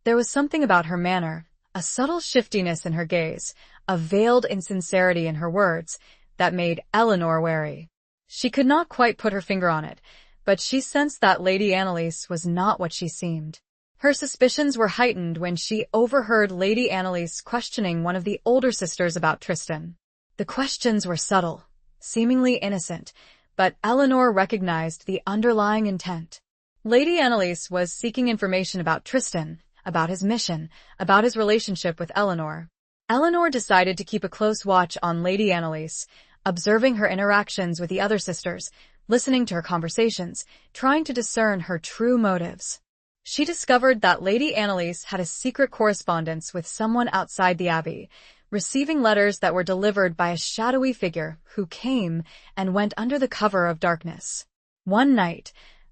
There was something about her manner, a subtle shiftiness in her gaze, a veiled insincerity in her words, that made Eleanor wary. She could not quite put her finger on it, but she sensed that Lady Annalise was not what she seemed. Her suspicions were heightened when she overheard Lady Annalise questioning one of the older sisters about Tristan. The questions were subtle, seemingly innocent, but Eleanor recognized the underlying intent. Lady Annalise was seeking information about Tristan, about his mission, about his relationship with Eleanor. Eleanor decided to keep a close watch on Lady Annalise, observing her interactions with the other sisters, listening to her conversations, trying to discern her true motives. She discovered that Lady Annalise had a secret correspondence with someone outside the abbey, receiving letters that were delivered by a shadowy figure who came and went under the cover of darkness. One night,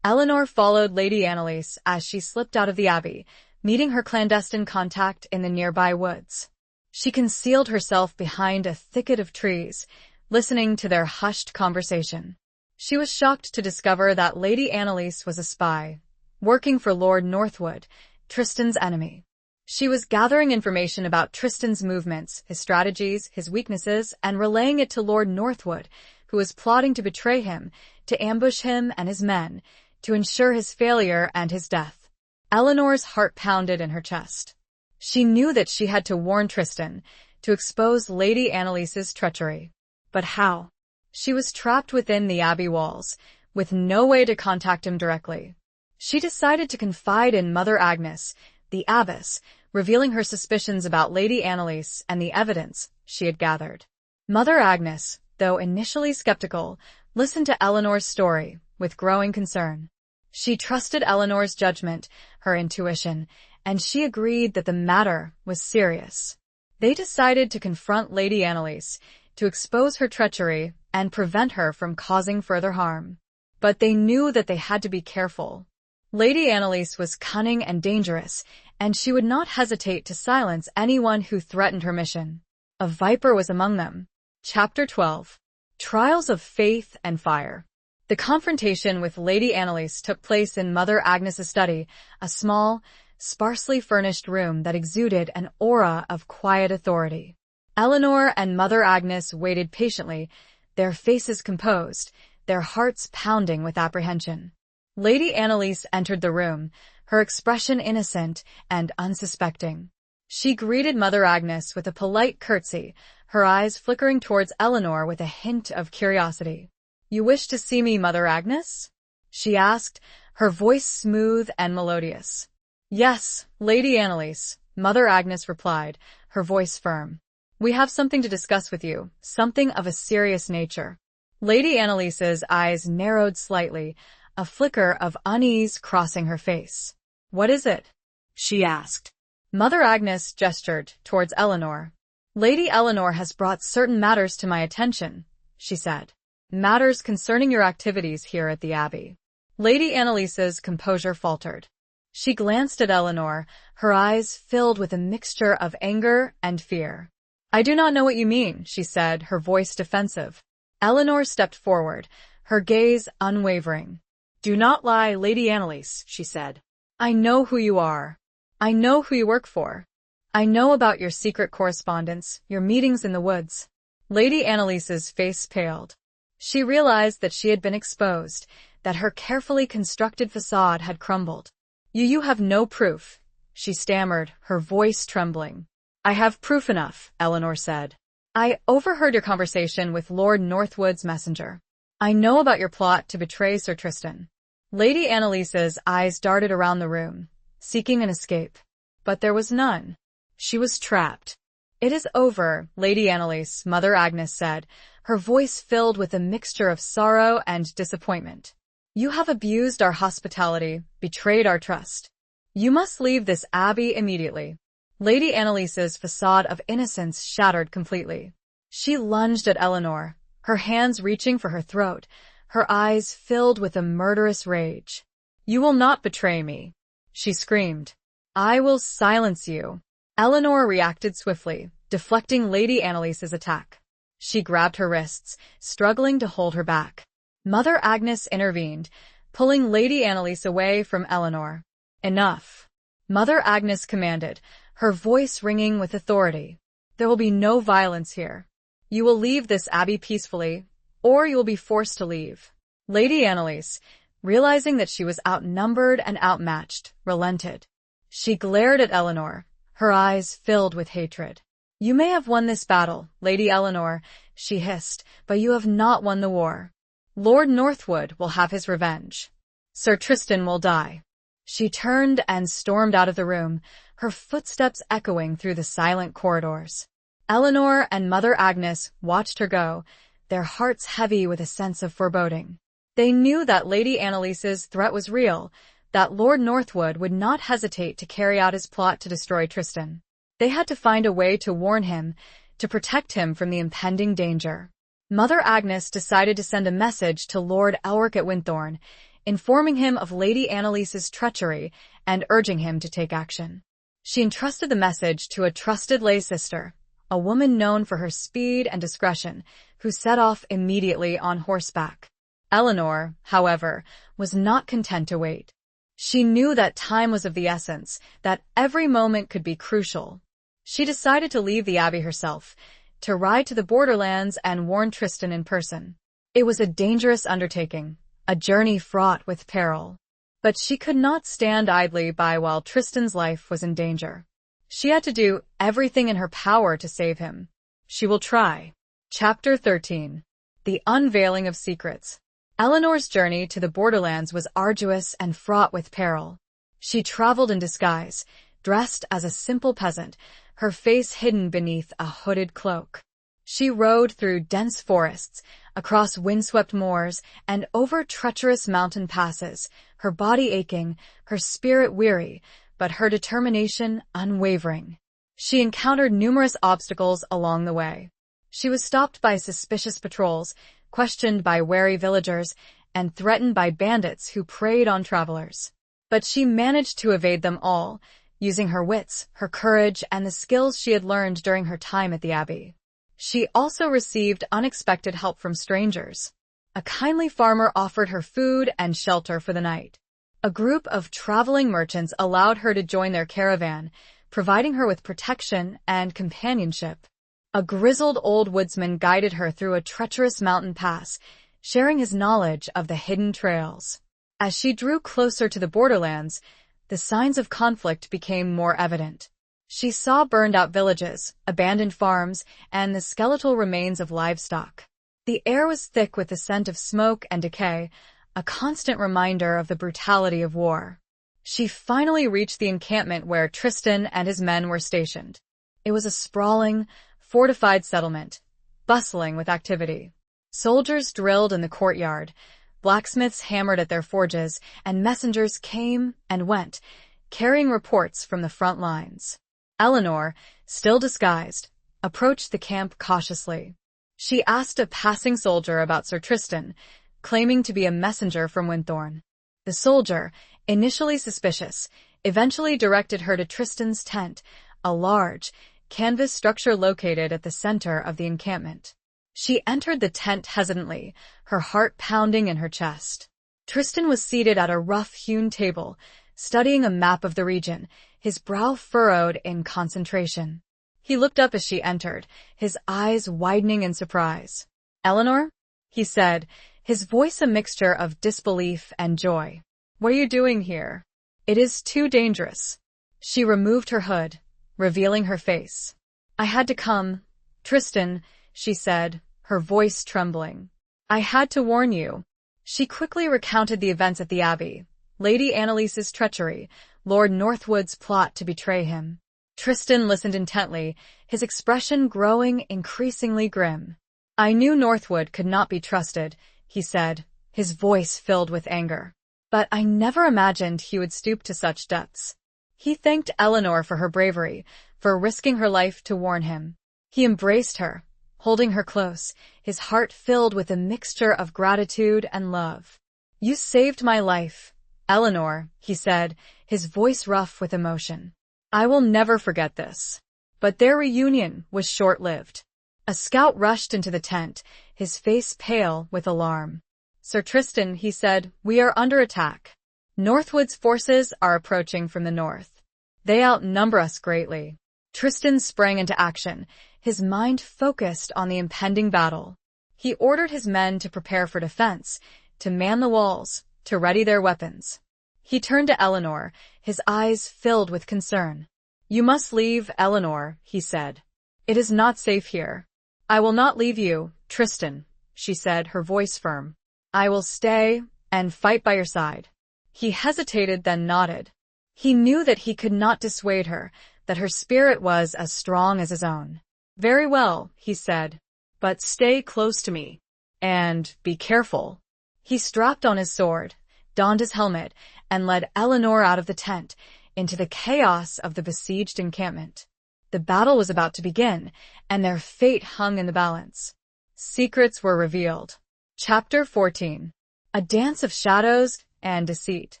Eleanor followed Lady Annalise as she slipped out of the abbey, meeting her clandestine contact in the nearby woods. She concealed herself behind a thicket of trees, listening to their hushed conversation. She was shocked to discover that Lady Annalise was a spy, working for Lord Northwood, Tristan's enemy. She was gathering information about Tristan's movements, his strategies, his weaknesses, and relaying it to Lord Northwood, who was plotting to betray him, to ambush him and his men, to ensure his failure and his death. Eleanor's heart pounded in her chest. She knew that she had to warn Tristan, to expose Lady Annalise's treachery. But how? She was trapped within the abbey walls, with no way to contact him directly. She decided to confide in Mother Agnes, the abbess, revealing her suspicions about Lady Annalise and the evidence she had gathered. Mother Agnes, though initially skeptical, listened to Eleanor's story with growing concern. She trusted Eleanor's judgment, her intuition, and she agreed that the matter was serious. They decided to confront Lady Annalise, to expose her treachery and prevent her from causing further harm. But they knew that they had to be careful. Lady Annalise was cunning and dangerous, and she would not hesitate to silence anyone who threatened her mission. A viper was among them. Chapter 12. Trials of Faith and Fire. The confrontation with Lady Annalise took place in Mother Agnes's study, a small, sparsely furnished room that exuded an aura of quiet authority. Eleanor and Mother Agnes waited patiently, their faces composed, their hearts pounding with apprehension. Lady Annalise entered the room, her expression innocent and unsuspecting. She greeted Mother Agnes with a polite curtsy, her eyes flickering towards Eleanor with a hint of curiosity. "You wish to see me, Mother Agnes?" she asked, her voice smooth and melodious. "Yes, Lady Annalise," Mother Agnes replied, her voice firm. "We have something to discuss with you, something of a serious nature." Lady Annalise's eyes narrowed slightly, a flicker of unease crossing her face. "What is it?" she asked. Mother Agnes gestured towards Eleanor. "Lady Eleanor has brought certain matters to my attention," she said. "Matters concerning your activities here at the Abbey." Lady Annalise's composure faltered. She glanced at Eleanor, her eyes filled with a mixture of anger and fear. "I do not know what you mean," she said, her voice defensive. Eleanor stepped forward, her gaze unwavering. "Do not lie, Lady Annalise," she said. "I know who you are. I know who you work for. I know about your secret correspondence, your meetings in the woods." Lady Annalise's face paled. She realized that she had been exposed, that her carefully constructed facade had crumbled. You have no proof," she stammered, her voice trembling. "I have proof enough," Eleanor said. "I overheard your conversation with Lord Northwood's messenger. I know about your plot to betray Sir Tristan." Lady Annalise's eyes darted around the room, seeking an escape. But there was none. She was trapped. "It is over, Lady Annalise," Mother Agnes said, her voice filled with a mixture of sorrow and disappointment. "You have abused our hospitality, betrayed our trust. You must leave this abbey immediately." Lady Annalise's facade of innocence shattered completely. She lunged at Eleanor, her hands reaching for her throat, her eyes filled with a murderous rage. You will not betray me, she screamed. I will silence you. Eleanor reacted swiftly, deflecting Lady Annalise's attack. She grabbed her wrists, struggling to hold her back. Mother Agnes intervened, pulling Lady Annalise away from Eleanor. Enough. Mother Agnes commanded, her voice ringing with authority. There will be no violence here. You will leave this abbey peacefully, or you will be forced to leave. Lady Annalise, realizing that she was outnumbered and outmatched, relented. She glared at Eleanor, her eyes filled with hatred. You may have won this battle, Lady Eleanor, she hissed, but you have not won the war. Lord Northwood will have his revenge. Sir Tristan will die. She turned and stormed out of the room, her footsteps echoing through the silent corridors. Eleanor and Mother Agnes watched her go, their hearts heavy with a sense of foreboding. They knew that Lady Annalise's threat was real, that Lord Northwood would not hesitate to carry out his plot to destroy Tristan. They had to find a way to warn him, to protect him from the impending danger. Mother Agnes decided to send a message to Lord Elric at Winthorne, informing him of Lady Annalise's treachery and urging him to take action. She entrusted the message to a trusted lay sister, a woman known for her speed and discretion, who set off immediately on horseback. Eleanor, however, was not content to wait. She knew that time was of the essence, that every moment could be crucial. She decided to leave the abbey herself, to ride to the borderlands and warn Tristan in person. It was a dangerous undertaking, a journey fraught with peril. But she could not stand idly by while Tristan's life was in danger. She had to do everything in her power to save him. She will try. Chapter 13. The Unveiling of Secrets. Eleanor's journey to the borderlands was arduous and fraught with peril. She traveled in disguise, dressed as a simple peasant, her face hidden beneath a hooded cloak. She rode through dense forests, across windswept moors, and over treacherous mountain passes, her body aching, her spirit weary, but her determination unwavering. She encountered numerous obstacles along the way. She was stopped by suspicious patrols, questioned by wary villagers, and threatened by bandits who preyed on travelers. But she managed to evade them all, using her wits, her courage, and the skills she had learned during her time at the abbey. She also received unexpected help from strangers. A kindly farmer offered her food and shelter for the night. A group of traveling merchants allowed her to join their caravan, providing her with protection and companionship. A grizzled old woodsman guided her through a treacherous mountain pass, sharing his knowledge of the hidden trails. As she drew closer to the borderlands, the signs of conflict became more evident. She saw burned-out villages, abandoned farms, and the skeletal remains of livestock. The air was thick with the scent of smoke and decay, a constant reminder of the brutality of war. She finally reached the encampment where Tristan and his men were stationed. It was a sprawling, fortified settlement, bustling with activity. Soldiers drilled in the courtyard, blacksmiths hammered at their forges, and messengers came and went, carrying reports from the front lines. Eleanor, still disguised, approached the camp cautiously. She asked a passing soldier about Sir Tristan, claiming to be a messenger from Winthorne. The soldier, initially suspicious, eventually directed her to Tristan's tent, a large, canvas structure located at the center of the encampment. She entered the tent hesitantly, her heart pounding in her chest. Tristan was seated at a rough-hewn table, studying a map of the region, his brow furrowed in concentration. He looked up as she entered, his eyes widening in surprise. "Eleanor?" he said, his voice a mixture of disbelief and joy. "What are you doing here? It is too dangerous." She removed her hood, revealing her face. "I had to come, Tristan," she said, her voice trembling. "I had to warn you." She quickly recounted the events at the abbey, Lady Annalise's treachery, Lord Northwood's plot to betray him. Tristan listened intently, his expression growing increasingly grim. "I knew Northwood could not be trusted," he said, his voice filled with anger. "But I never imagined he would stoop to such depths." He thanked Eleanor for her bravery, for risking her life to warn him. He embraced her, holding her close, his heart filled with a mixture of gratitude and love. "You saved my life, Eleanor, he said, his voice rough with emotion. I will never forget this. But their reunion was short-lived. A scout rushed into the tent, his face pale with alarm. Sir Tristan, he said, we are under attack. Northwood's forces are approaching from the north. They outnumber us greatly. Tristan sprang into action, his mind focused on the impending battle. He ordered his men to prepare for defense, to man the walls, to ready their weapons. He turned to Eleanor, his eyes filled with concern. You must leave, Eleanor, he said. It is not safe here. I will not leave you, Tristan, she said, her voice firm. I will stay and fight by your side. He hesitated, then nodded. He knew that he could not dissuade her, that her spirit was as strong as his own. Very well, he said, but stay close to me. And be careful. He strapped on his sword, donned his helmet, and led Eleanor out of the tent, into the chaos of the besieged encampment. The battle was about to begin, and their fate hung in the balance. Secrets were revealed. Chapter 14. A dance of shadows and deceit.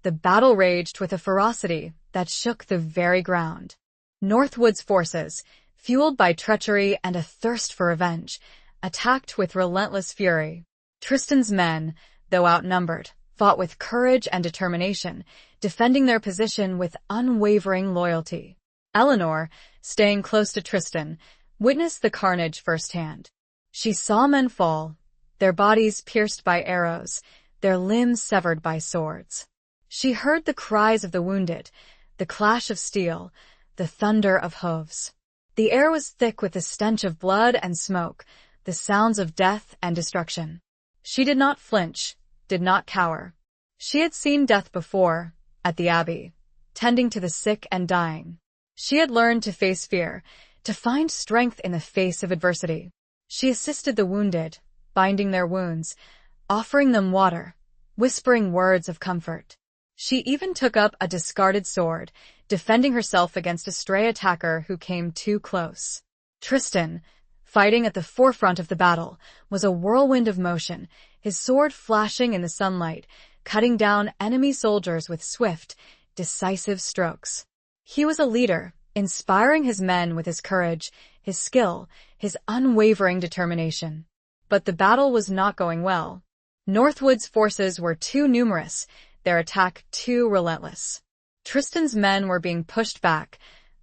The battle raged with a ferocity that shook the very ground. Northwood's forces, fueled by treachery and a thirst for revenge, attacked with relentless fury. Tristan's men, though outnumbered, fought with courage and determination, defending their position with unwavering loyalty. Eleanor, staying close to Tristan, witnessed the carnage firsthand. She saw men fall, their bodies pierced by arrows, their limbs severed by swords. She heard the cries of the wounded, the clash of steel, the thunder of hooves. The air was thick with the stench of blood and smoke, the sounds of death and destruction. She did not flinch, did not cower. She had seen death before, at the Abbey, tending to the sick and dying. She had learned to face fear, to find strength in the face of adversity. She assisted the wounded, binding their wounds, offering them water, whispering words of comfort. She even took up a discarded sword, defending herself against a stray attacker who came too close. Tristan, fighting at the forefront of the battle, was a whirlwind of motion, his sword flashing in the sunlight, cutting down enemy soldiers with swift, decisive strokes. He was a leader, inspiring his men with his courage, his skill, his unwavering determination. But the battle was not going well. Northwood's forces were too numerous, their attack too relentless. Tristan's men were being pushed back,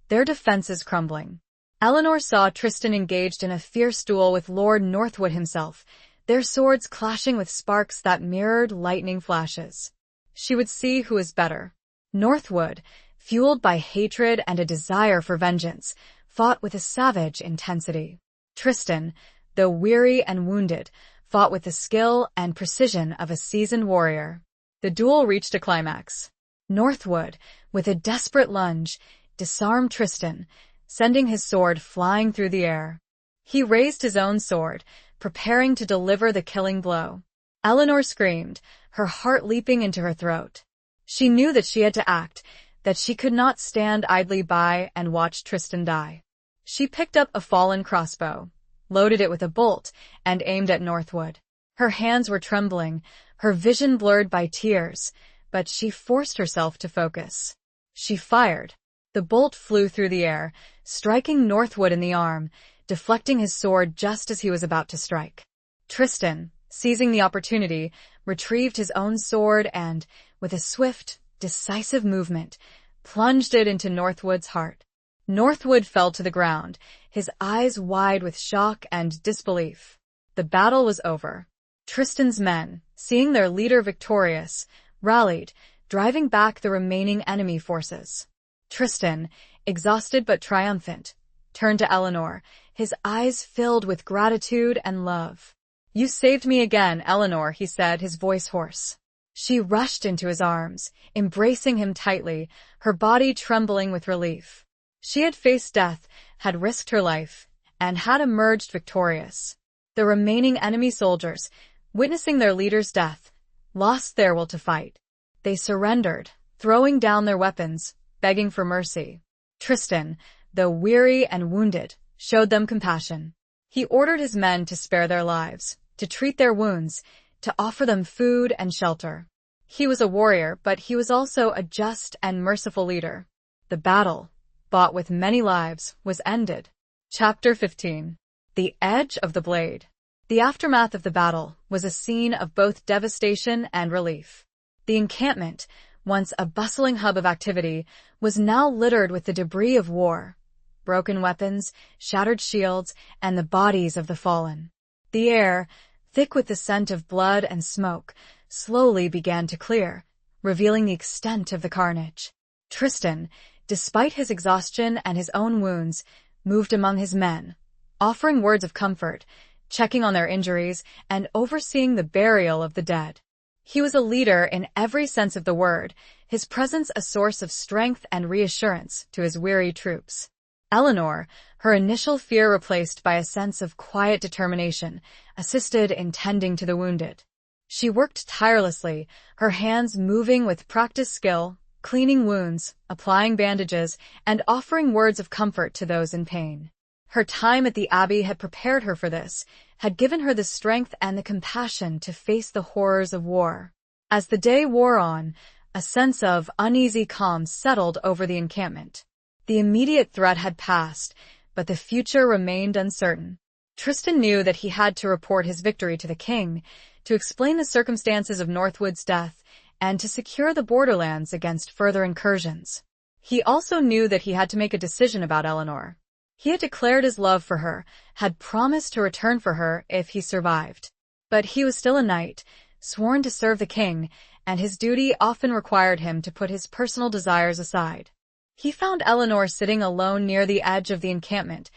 their defenses crumbling. Eleanor saw Tristan engaged in a fierce duel with Lord Northwood himself, their swords clashing with sparks that mirrored lightning flashes. She would see who was better. Northwood, fueled by hatred and a desire for vengeance, fought with a savage intensity. Tristan, though weary and wounded, fought with the skill and precision of a seasoned warrior. The duel reached a climax. Northwood, with a desperate lunge, disarmed Tristan, sending his sword flying through the air. He raised his own sword, preparing to deliver the killing blow. Eleanor screamed, her heart leaping into her throat. She knew that she had to act, that she could not stand idly by and watch Tristan die. She picked up a fallen crossbow, loaded it with a bolt, and aimed at Northwood. Her hands were trembling, her vision blurred by tears, but she forced herself to focus. She fired. The bolt flew through the air, striking Northwood in the arm, deflecting his sword just as he was about to strike. Tristan, seizing the opportunity, retrieved his own sword and, with a swift, decisive movement, plunged it into Northwood's heart. Northwood fell to the ground, his eyes wide with shock and disbelief. The battle was over. Tristan's men, seeing their leader victorious, rallied, driving back the remaining enemy forces. Tristan, exhausted but triumphant, turned to Eleanor, his eyes filled with gratitude and love. "You saved me again, Eleanor," he said, his voice hoarse. She rushed into his arms, embracing him tightly, her body trembling with relief. She had faced death, had risked her life, and had emerged victorious. The remaining enemy soldiers, witnessing their leader's death, lost their will to fight. They surrendered, throwing down their weapons, begging for mercy. Tristan, though weary and wounded, showed them compassion. He ordered his men to spare their lives, to treat their wounds, to offer them food and shelter. He was a warrior, but he was also a just and merciful leader. The battle, fought with many lives, was ended. Chapter 15. The Edge of the Blade. The aftermath of the battle was a scene of both devastation and relief. The encampment, once a bustling hub of activity, was now littered with the debris of war. Broken weapons, shattered shields, and the bodies of the fallen. The air, thick with the scent of blood and smoke, slowly began to clear, revealing the extent of the carnage. Tristan, despite his exhaustion and his own wounds, moved among his men, offering words of comfort, checking on their injuries, and overseeing the burial of the dead. He was a leader in every sense of the word, his presence a source of strength and reassurance to his weary troops. Eleanor, her initial fear replaced by a sense of quiet determination, assisted in tending to the wounded. She worked tirelessly, her hands moving with practiced skill, cleaning wounds, applying bandages, and offering words of comfort to those in pain. Her time at the Abbey had prepared her for this, had given her the strength and the compassion to face the horrors of war. As the day wore on, a sense of uneasy calm settled over the encampment. The immediate threat had passed, but the future remained uncertain. Tristan knew that he had to report his victory to the king, to explain the circumstances of Northwood's death, and to secure the borderlands against further incursions. He also knew that he had to make a decision about Eleanor. He had declared his love for her, had promised to return for her if he survived. But he was still a knight, sworn to serve the king, and his duty often required him to put his personal desires aside. He found Eleanor sitting alone near the edge of the encampment,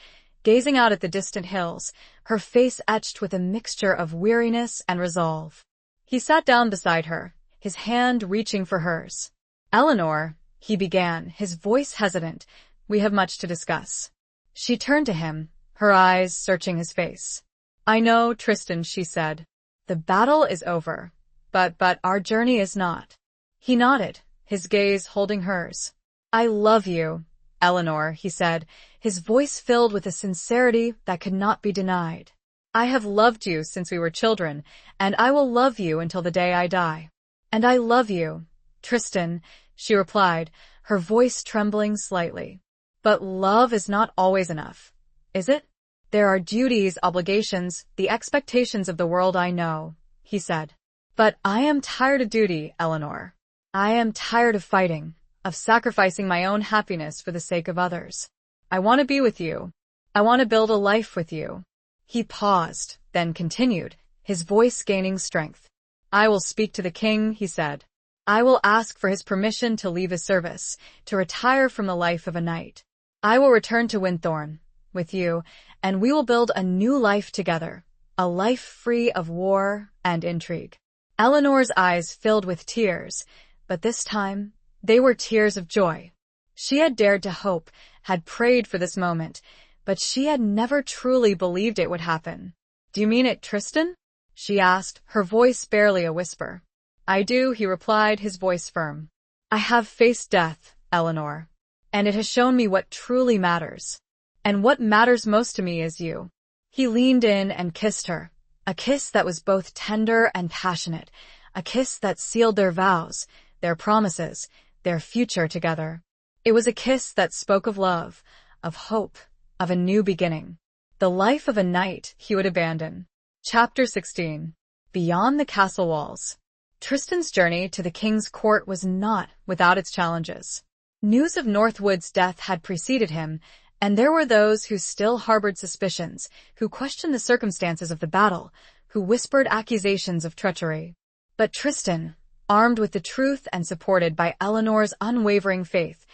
gazing out at the distant hills, her face etched with a mixture of weariness and resolve. He sat down beside her, his hand reaching for hers. "Eleanor," he began, his voice hesitant, "we have much to discuss." She turned to him, her eyes searching his face. "I know, Tristan," she said. "The battle is over, but our journey is not." He nodded, his gaze holding hers. "I love you, Eleanor," he said, his voice filled with a sincerity that could not be denied. "I have loved you since we were children, and I will love you until the day I die." "And I love you, Tristan," she replied, her voice trembling slightly. "But love is not always enough, is it? There are duties, obligations, the expectations of the world I know," he said. "But I am tired of duty, Eleanor. I am tired of fighting, of sacrificing my own happiness for the sake of others. I want to be with you. I want to build a life with you." He paused, then continued, his voice gaining strength. "I will speak to the king," he said. "I will ask for his permission to leave his service, to retire from the life of a knight. I will return to Winthorn, with you, and we will build a new life together, a life free of war and intrigue." Eleanor's eyes filled with tears, but this time, they were tears of joy. She had dared to hope, had prayed for this moment, but she had never truly believed it would happen. "Do you mean it, Tristan?" she asked, her voice barely a whisper. "I do," he replied, his voice firm. "I have faced death, Eleanor, and it has shown me what truly matters. And what matters most to me is you." He leaned in and kissed her, a kiss that was both tender and passionate, a kiss that sealed their vows, their promises, their future together. It was a kiss that spoke of love, of hope, of a new beginning. The life of a knight he would abandon. Chapter 16. Beyond the castle walls. Tristan's journey to the king's court was not without its challenges. News of Northwood's death had preceded him, and there were those who still harbored suspicions, who questioned the circumstances of the battle, who whispered accusations of treachery. But Tristan, armed with the truth and supported by Eleanor's unwavering faith,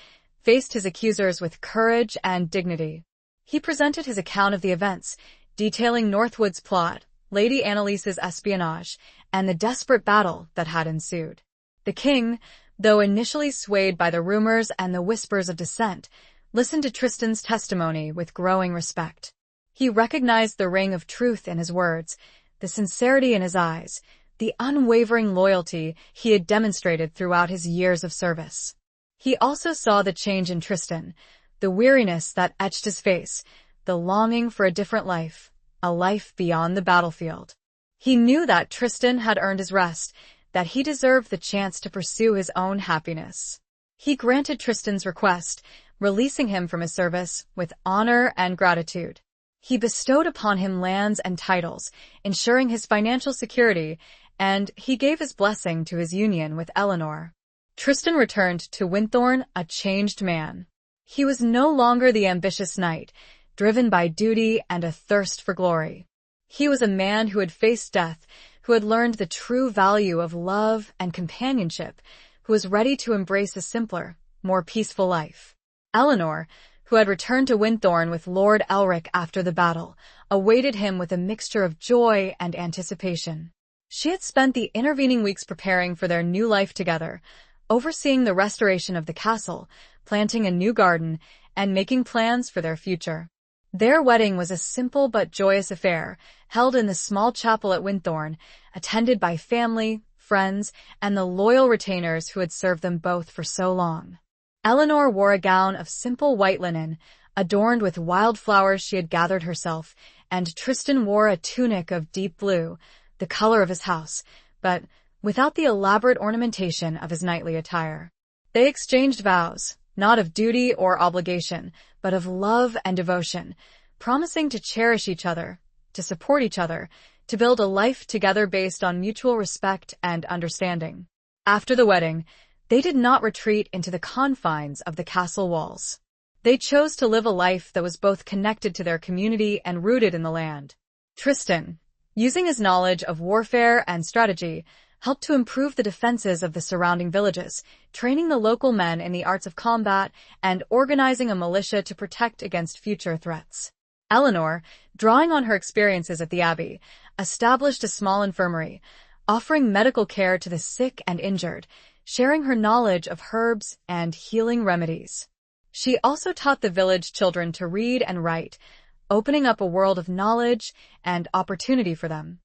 faced his accusers with courage and dignity. He presented his account of the events, detailing Northwood's plot, Lady Annalise's espionage, and the desperate battle that had ensued. The king, though initially swayed by the rumors and the whispers of dissent, listened to Tristan's testimony with growing respect. He recognized the ring of truth in his words, the sincerity in his eyes, the unwavering loyalty he had demonstrated throughout his years of service. He also saw the change in Tristan, the weariness that etched his face, the longing for a different life, a life beyond the battlefield. He knew that Tristan had earned his rest, that he deserved the chance to pursue his own happiness. He granted Tristan's request, releasing him from his service with honor and gratitude. He bestowed upon him lands and titles, ensuring his financial security, and he gave his blessing to his union with Eleanor. Tristan returned to Winthorne a changed man. He was no longer the ambitious knight, driven by duty and a thirst for glory. He was a man who had faced death, who had learned the true value of love and companionship, who was ready to embrace a simpler, more peaceful life. Eleanor, who had returned to Winthorne with Lord Elric after the battle, awaited him with a mixture of joy and anticipation. She had spent the intervening weeks preparing for their new life together, overseeing the restoration of the castle, planting a new garden, and making plans for their future. Their wedding was a simple but joyous affair, held in the small chapel at Winthorne, attended by family, friends, and the loyal retainers who had served them both for so long. Eleanor wore a gown of simple white linen, adorned with wildflowers she had gathered herself, and Tristan wore a tunic of deep blue, the color of his house, but without the elaborate ornamentation of his knightly attire. They exchanged vows, not of duty or obligation, but of love and devotion, promising to cherish each other, to support each other, to build a life together based on mutual respect and understanding. After the wedding, they did not retreat into the confines of the castle walls. They chose to live a life that was both connected to their community and rooted in the land. Tristan, using his knowledge of warfare and strategy, helped to improve the defenses of the surrounding villages, training the local men in the arts of combat and organizing a militia to protect against future threats. Eleanor, drawing on her experiences at the abbey, established a small infirmary, offering medical care to the sick and injured, sharing her knowledge of herbs and healing remedies. She also taught the village children to read and write, opening up a world of knowledge and opportunity for them.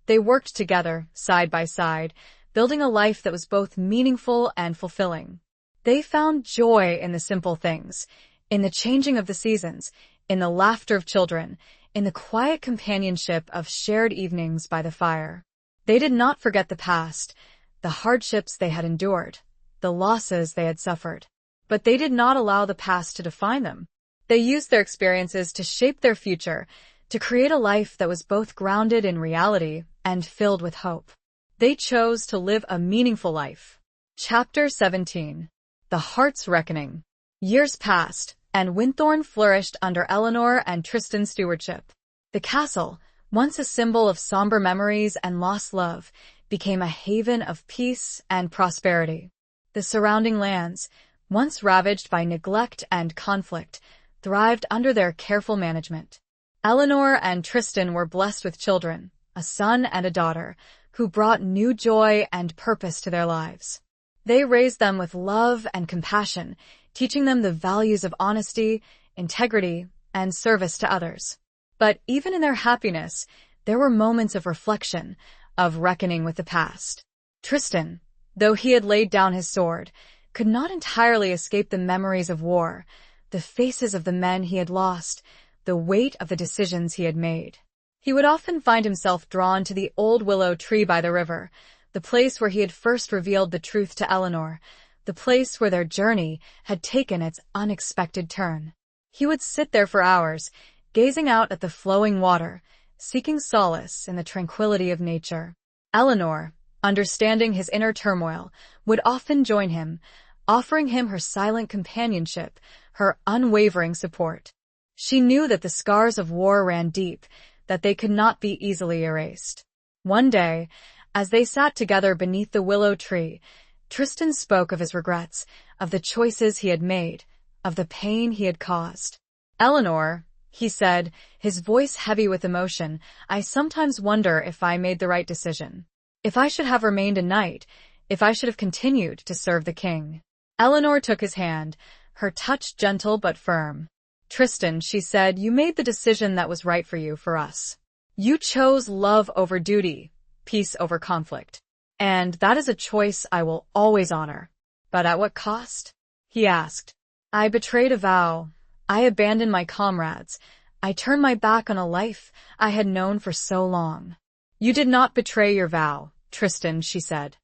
They worked together, side by side, building a life that was both meaningful and fulfilling. They found joy in the simple things, in the changing of the seasons, in the laughter of children, in the quiet companionship of shared evenings by the fire. They did not forget the past, the hardships they had endured, the losses they had suffered. But they did not allow the past to define them. They used their experiences to shape their future, to create a life that was both grounded in reality and filled with hope. They chose to live a meaningful life. Chapter 17. The Heart's Reckoning. Years passed, and Winthorne flourished under Eleanor and Tristan's stewardship. The castle, once a symbol of somber memories and lost love, became a haven of peace and prosperity. The surrounding lands, once ravaged by neglect and conflict, thrived under their careful management. Eleanor and Tristan were blessed with children, a son and a daughter, who brought new joy and purpose to their lives. They raised them with love and compassion, teaching them the values of honesty, integrity, and service to others. But even in their happiness, there were moments of reflection, of reckoning with the past. Tristan, though he had laid down his sword, could not entirely escape the memories of war, the faces of the men he had lost, the weight of the decisions he had made. He would often find himself drawn to the old willow tree by the river, the place where he had first revealed the truth to Eleanor, the place where their journey had taken its unexpected turn. He would sit there for hours, gazing out at the flowing water, seeking solace in the tranquility of nature. Eleanor, understanding his inner turmoil, would often join him, offering him her silent companionship, her unwavering support. She knew that the scars of war ran deep, that they could not be easily erased. One day, as they sat together beneath the willow tree, Tristan spoke of his regrets, of the choices he had made, of the pain he had caused. "Eleanor," he said, his voice heavy with emotion, "I sometimes wonder if I made the right decision. If I should have remained a knight, if I should have continued to serve the king." Eleanor took his hand, her touch gentle but firm. "Tristan," she said, "you made the decision that was right for you, for us. You chose love over duty, peace over conflict. And that is a choice I will always honor." "But at what cost?" he asked. "I betrayed a vow. I abandoned my comrades. I turned my back on a life I had known for so long." "You did not betray your vow, Tristan," she said.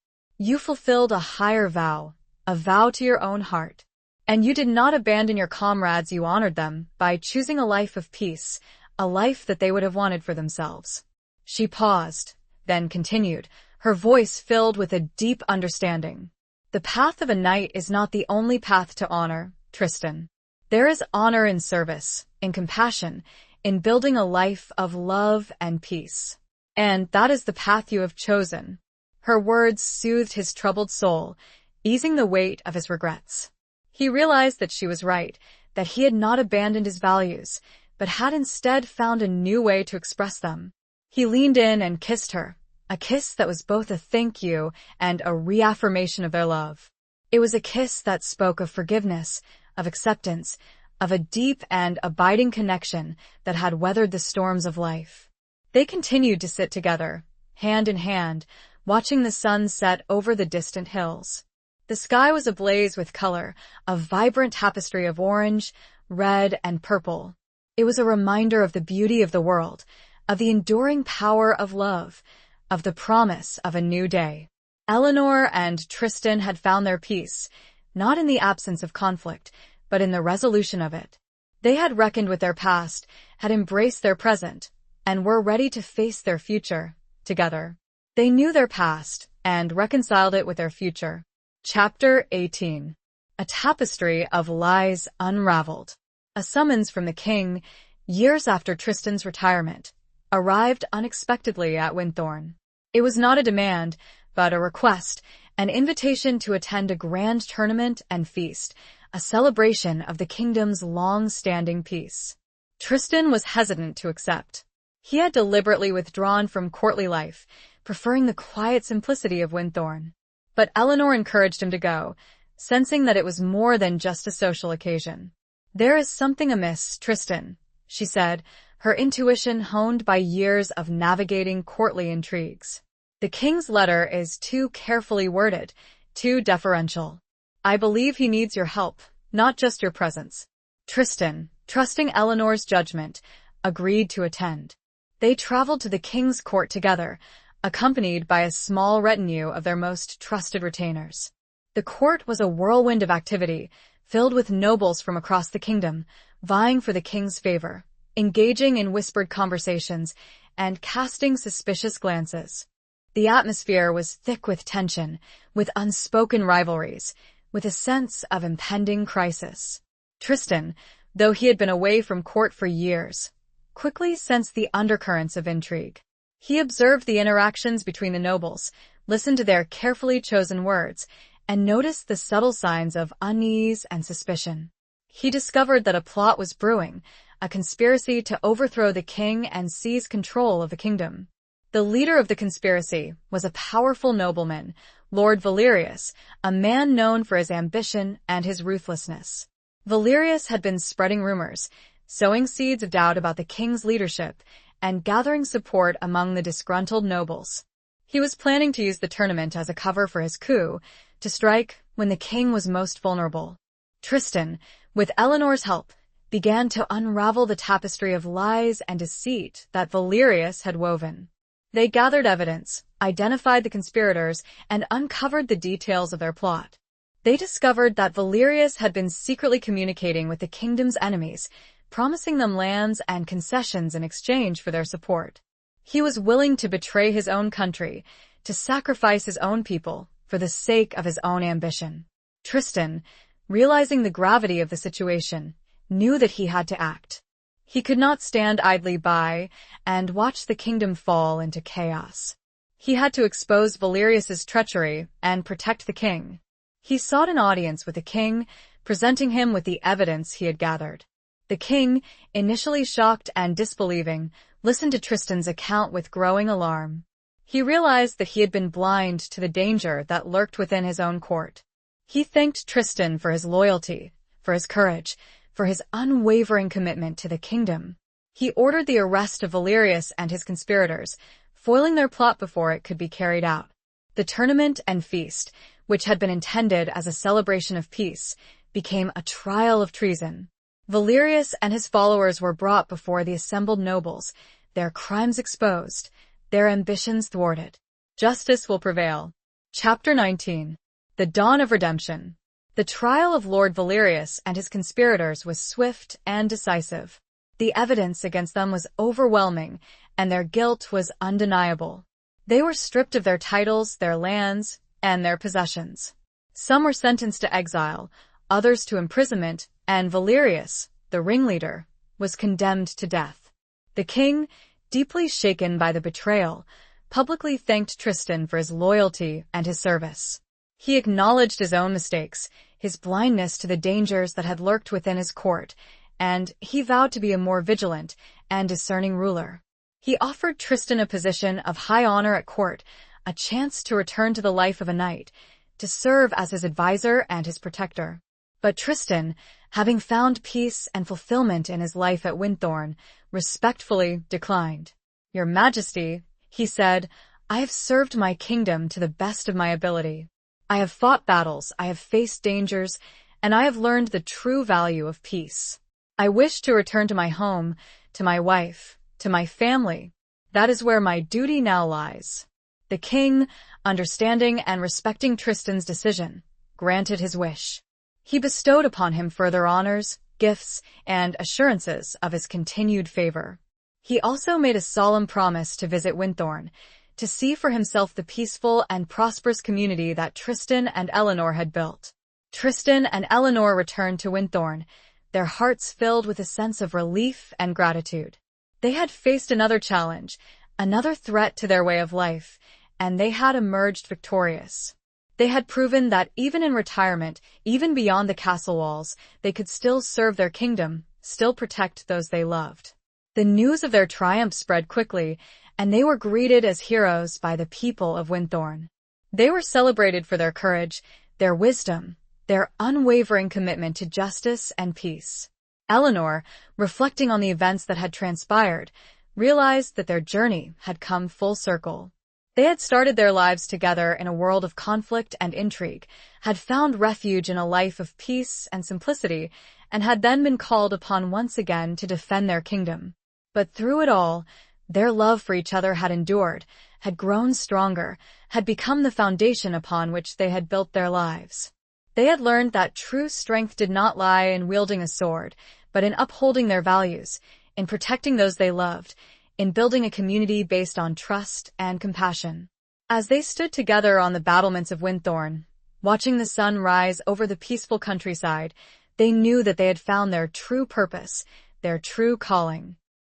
You fulfilled a higher vow, a vow to your own heart. And you did not abandon your comrades, you honored them by choosing a life of peace, a life that they would have wanted for themselves. She paused, then continued, her voice filled with a deep understanding. The path of a knight is not the only path to honor, Tristan. There is honor in service, in compassion, in building a life of love and peace. And that is the path you have chosen. Her words soothed his troubled soul, easing the weight of his regrets. He realized that she was right, that he had not abandoned his values, but had instead found a new way to express them. He leaned in and kissed her, a kiss that was both a thank you and a reaffirmation of their love. It was a kiss that spoke of forgiveness, of acceptance, of a deep and abiding connection that had weathered the storms of life. They continued to sit together, hand in hand, watching the sun set over the distant hills. The sky was ablaze with color, a vibrant tapestry of orange, red, and purple. It was a reminder of the beauty of the world, of the enduring power of love, of the promise of a new day. Eleanor and Tristan had found their peace, not in the absence of conflict, but in the resolution of it. They had reckoned with their past, had embraced their present, and were ready to face their future, together. They knew their past, and reconciled it with their future. Chapter 18. A Tapestry of Lies Unraveled. A summons from the king, years after Tristan's retirement, arrived unexpectedly at Winthorne. It was not a demand, but a request, an invitation to attend a grand tournament and feast, a celebration of the kingdom's long-standing peace. Tristan was hesitant to accept. He had deliberately withdrawn from courtly life, preferring the quiet simplicity of Winthorne. But Eleanor encouraged him to go, sensing that it was more than just a social occasion. "There is something amiss, Tristan," she said, her intuition honed by years of navigating courtly intrigues. "The king's letter is too carefully worded, too deferential. I believe he needs your help, not just your presence." Tristan, trusting Eleanor's judgment, agreed to attend. They traveled to the king's court together, accompanied by a small retinue of their most trusted retainers. The court was a whirlwind of activity, filled with nobles from across the kingdom, vying for the king's favor, engaging in whispered conversations, and casting suspicious glances. The atmosphere was thick with tension, with unspoken rivalries, with a sense of impending crisis. Tristan, though he had been away from court for years, quickly sensed the undercurrents of intrigue. He observed the interactions between the nobles, listened to their carefully chosen words, and noticed the subtle signs of unease and suspicion. He discovered that a plot was brewing, a conspiracy to overthrow the king and seize control of the kingdom. The leader of the conspiracy was a powerful nobleman, Lord Valerius, a man known for his ambition and his ruthlessness. Valerius had been spreading rumors, sowing seeds of doubt about the king's leadership, and gathering support among the disgruntled nobles. He was planning to use the tournament as a cover for his coup, to strike when the king was most vulnerable. Tristan, with Eleanor's help, began to unravel the tapestry of lies and deceit that Valerius had woven. They gathered evidence, identified the conspirators, and uncovered the details of their plot. They discovered that Valerius had been secretly communicating with the kingdom's enemies, promising them lands and concessions in exchange for their support. He was willing to betray his own country, to sacrifice his own people, for the sake of his own ambition. Tristan, realizing the gravity of the situation, knew that he had to act. He could not stand idly by and watch the kingdom fall into chaos. He had to expose Valerius's treachery and protect the king. He sought an audience with the king, presenting him with the evidence he had gathered. The king, initially shocked and disbelieving, listened to Tristan's account with growing alarm. He realized that he had been blind to the danger that lurked within his own court. He thanked Tristan for his loyalty, for his courage, for his unwavering commitment to the kingdom. He ordered the arrest of Valerius and his conspirators, foiling their plot before it could be carried out. The tournament and feast, which had been intended as a celebration of peace, became a trial of treason. Valerius and his followers were brought before the assembled nobles, their crimes exposed, their ambitions thwarted. Justice will prevail. Chapter 19. The Dawn of Redemption. The trial of Lord Valerius and his conspirators was swift and decisive. The evidence against them was overwhelming, and their guilt was undeniable. They were stripped of their titles, their lands, and their possessions. Some were sentenced to exile, others to imprisonment, and Valerius, the ringleader, was condemned to death. The king, deeply shaken by the betrayal, publicly thanked Tristan for his loyalty and his service. He acknowledged his own mistakes, his blindness to the dangers that had lurked within his court, and he vowed to be a more vigilant and discerning ruler. He offered Tristan a position of high honor at court, a chance to return to the life of a knight, to serve as his advisor and his protector. But Tristan, having found peace and fulfillment in his life at Winthorn, respectfully declined. "Your Majesty," he said, "I have served my kingdom to the best of my ability. I have fought battles, I have faced dangers, and I have learned the true value of peace. I wish to return to my home, to my wife, to my family. That is where my duty now lies." The king, understanding and respecting Tristan's decision, granted his wish. He bestowed upon him further honors, gifts, and assurances of his continued favor. He also made a solemn promise to visit Winthorn, to see for himself the peaceful and prosperous community that Tristan and Eleanor had built. Tristan and Eleanor returned to Winthorn, their hearts filled with a sense of relief and gratitude. They had faced another challenge, another threat to their way of life, and they had emerged victorious. They had proven that even in retirement, even beyond the castle walls, they could still serve their kingdom, still protect those they loved. The news of their triumph spread quickly, and they were greeted as heroes by the people of Winthorn. They were celebrated for their courage, their wisdom, their unwavering commitment to justice and peace. Eleanor, reflecting on the events that had transpired, realized that their journey had come full circle. They had started their lives together in a world of conflict and intrigue, had found refuge in a life of peace and simplicity, and had then been called upon once again to defend their kingdom. But through it all, their love for each other had endured, had grown stronger, had become the foundation upon which they had built their lives. They had learned that true strength did not lie in wielding a sword, but in upholding their values, in protecting those they loved, in building a community based on trust and compassion. As they stood together on the battlements of Winthorn, watching the sun rise over the peaceful countryside, they knew that they had found their true purpose, their true calling.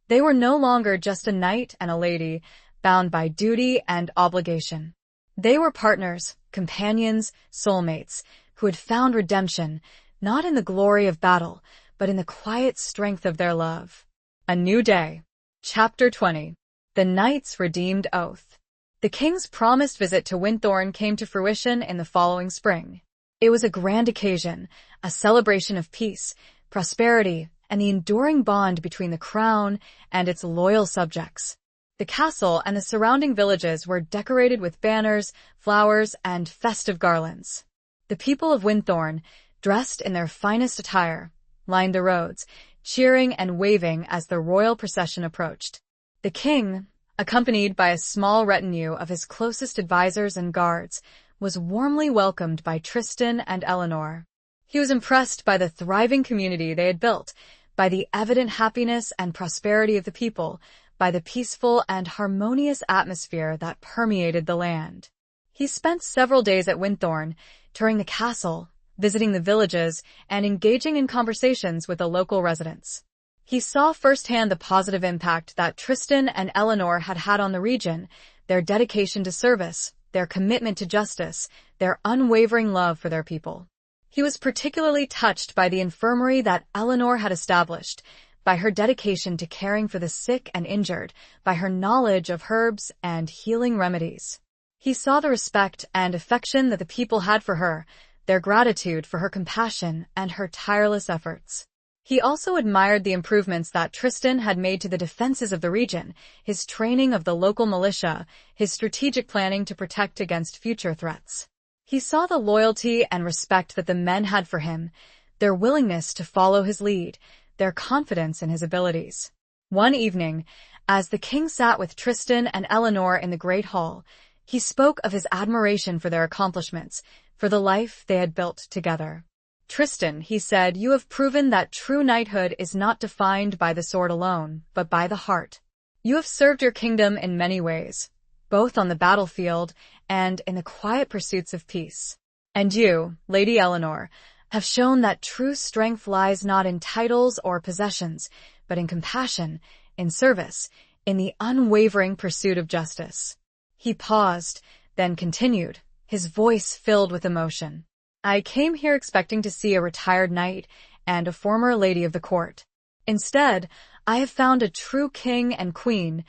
They were no longer just a knight and a lady, bound by duty and obligation. They were partners, companions, soulmates, who had found redemption, not in the glory of battle, but in the quiet strength of their love. A New Day. Chapter 20. The Knight's Redeemed Oath. The king's promised visit to Winthorn came to fruition in the following spring. It was a grand occasion, a celebration of peace, prosperity, and the enduring bond between the crown and its loyal subjects. The castle and the surrounding villages were decorated with banners, flowers, and festive garlands. The people of Winthorn, dressed in their finest attire, lined the roads, cheering and waving as the royal procession approached. The king, accompanied by a small retinue of his closest advisors and guards, was warmly welcomed by Tristan and Eleanor. He was impressed by the thriving community they had built, by the evident happiness and prosperity of the people, by the peaceful and harmonious atmosphere that permeated the land. He spent several days at Winthorn, touring the castle, visiting the villages, and engaging in conversations with the local residents. He saw firsthand the positive impact that Tristan and Eleanor had had on the region, their dedication to service, their commitment to justice, their unwavering love for their people. He was particularly touched by the infirmary that Eleanor had established, by her dedication to caring for the sick and injured, by her knowledge of herbs and healing remedies. He saw the respect and affection that the people had for her, their gratitude for her compassion and her tireless efforts. He also admired the improvements that Tristan had made to the defenses of the region, his training of the local militia, his strategic planning to protect against future threats. He saw the loyalty and respect that the men had for him, their willingness to follow his lead, their confidence in his abilities. One evening, as the king sat with Tristan and Eleanor in the great hall, He spoke of his admiration for their accomplishments, for the life they had built together. Tristan, he said, you have proven that true knighthood is not defined by the sword alone, but by the heart. You have served your kingdom in many ways, both on the battlefield and in the quiet pursuits of peace. And you, Lady Eleanor, have shown that true strength lies not in titles or possessions, but in compassion, in service, in the unwavering pursuit of justice. He paused, then continued, his voice filled with emotion. I came here expecting to see a retired knight and a former lady of the court. Instead, I have found a true king and queen,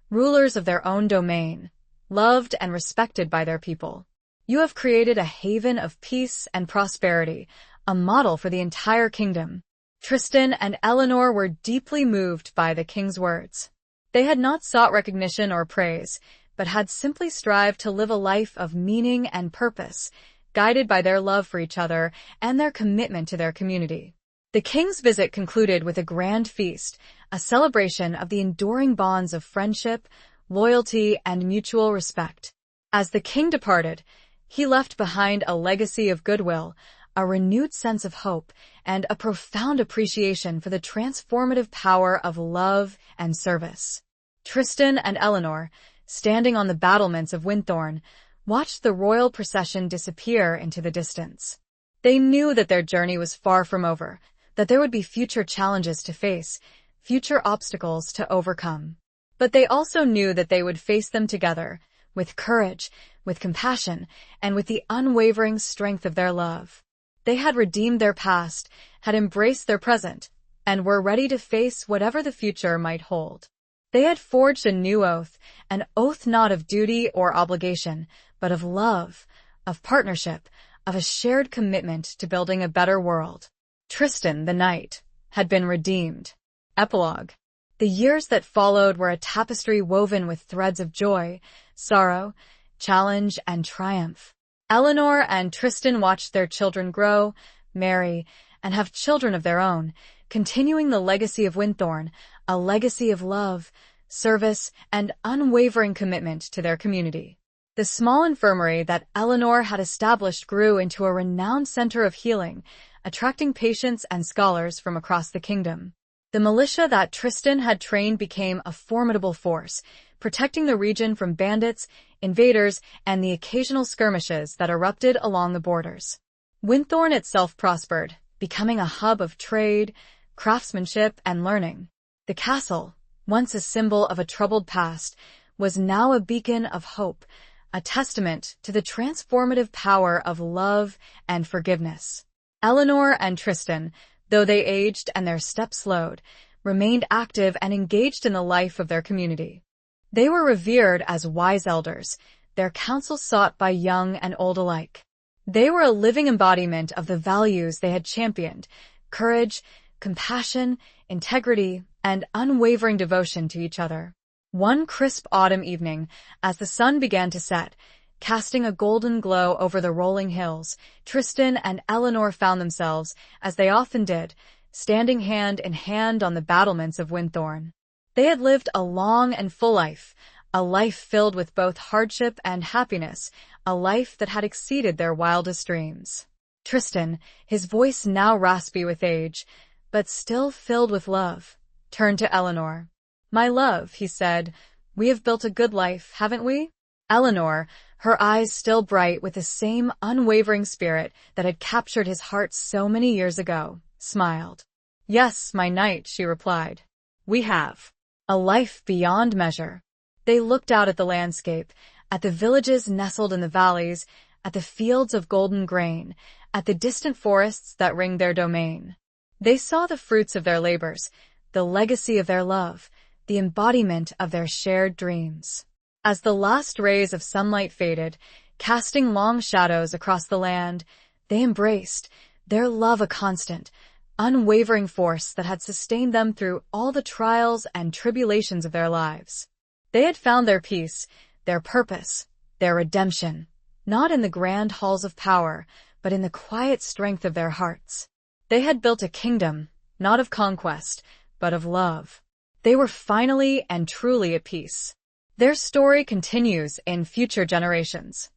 rulers of their own domain, loved and respected by their people. You have created a haven of peace and prosperity, a model for the entire kingdom. Tristan and Eleanor were deeply moved by the king's words. They had not sought recognition or praise, but had simply strived to live a life of meaning and purpose, guided by their love for each other and their commitment to their community. The king's visit concluded with a grand feast, a celebration of the enduring bonds of friendship, loyalty, and mutual respect. As the king departed, he left behind a legacy of goodwill, a renewed sense of hope, and a profound appreciation for the transformative power of love and service. Tristan and Eleanor, standing on the battlements of Winthorn, watched the royal procession disappear into the distance. They knew that their journey was far from over, that there would be future challenges to face, future obstacles to overcome. But they also knew that they would face them together, with courage, with compassion, and with the unwavering strength of their love. They had redeemed their past, had embraced their present, and were ready to face whatever the future might hold. They had forged a new oath, an oath not of duty or obligation, but of love, of partnership, of a shared commitment to building a better world. Tristan, the knight, had been redeemed. Epilogue. The years that followed were a tapestry woven with threads of joy, sorrow, challenge, and triumph. Eleanor and Tristan watched their children grow, marry, and have children of their own, continuing the legacy of Winthorn, a legacy of love, service, and unwavering commitment to their community. The small infirmary that Eleanor had established grew into a renowned center of healing, attracting patients and scholars from across the kingdom. The militia that Tristan had trained became a formidable force, protecting the region from bandits, invaders, and the occasional skirmishes that erupted along the borders. Winthorn itself prospered, becoming a hub of trade, craftsmanship, and learning. The castle, once a symbol of a troubled past, was now a beacon of hope, a testament to the transformative power of love and forgiveness. Eleanor and Tristan, though they aged and their steps slowed, remained active and engaged in the life of their community. They were revered as wise elders, their counsel sought by young and old alike. They were a living embodiment of the values they had championed: courage, compassion, integrity, and unwavering devotion to each other. One crisp autumn evening, as the sun began to set, casting a golden glow over the rolling hills, Tristan and Eleanor found themselves, as they often did, standing hand in hand on the battlements of Winthorn. They had lived a long and full life, a life filled with both hardship and happiness, a life that had exceeded their wildest dreams. Tristan, his voice now raspy with age, but still filled with love, turned to Eleanor. "My love," he said, "we have built a good life, haven't we?" Eleanor, her eyes still bright with the same unwavering spirit that had captured his heart so many years ago, smiled. "Yes, my knight," she replied. "We have a life beyond measure." They looked out at the landscape, at the villages nestled in the valleys, at the fields of golden grain, at the distant forests that ringed their domain. They saw the fruits of their labors, the legacy of their love, the embodiment of their shared dreams. As the last rays of sunlight faded, casting long shadows across the land, they embraced, their love a constant, unwavering force that had sustained them through all the trials and tribulations of their lives. They had found their peace, their purpose, their redemption, not in the grand halls of power, but in the quiet strength of their hearts. They had built a kingdom, not of conquest, but of love. They were finally and truly at peace. Their story continues in future generations.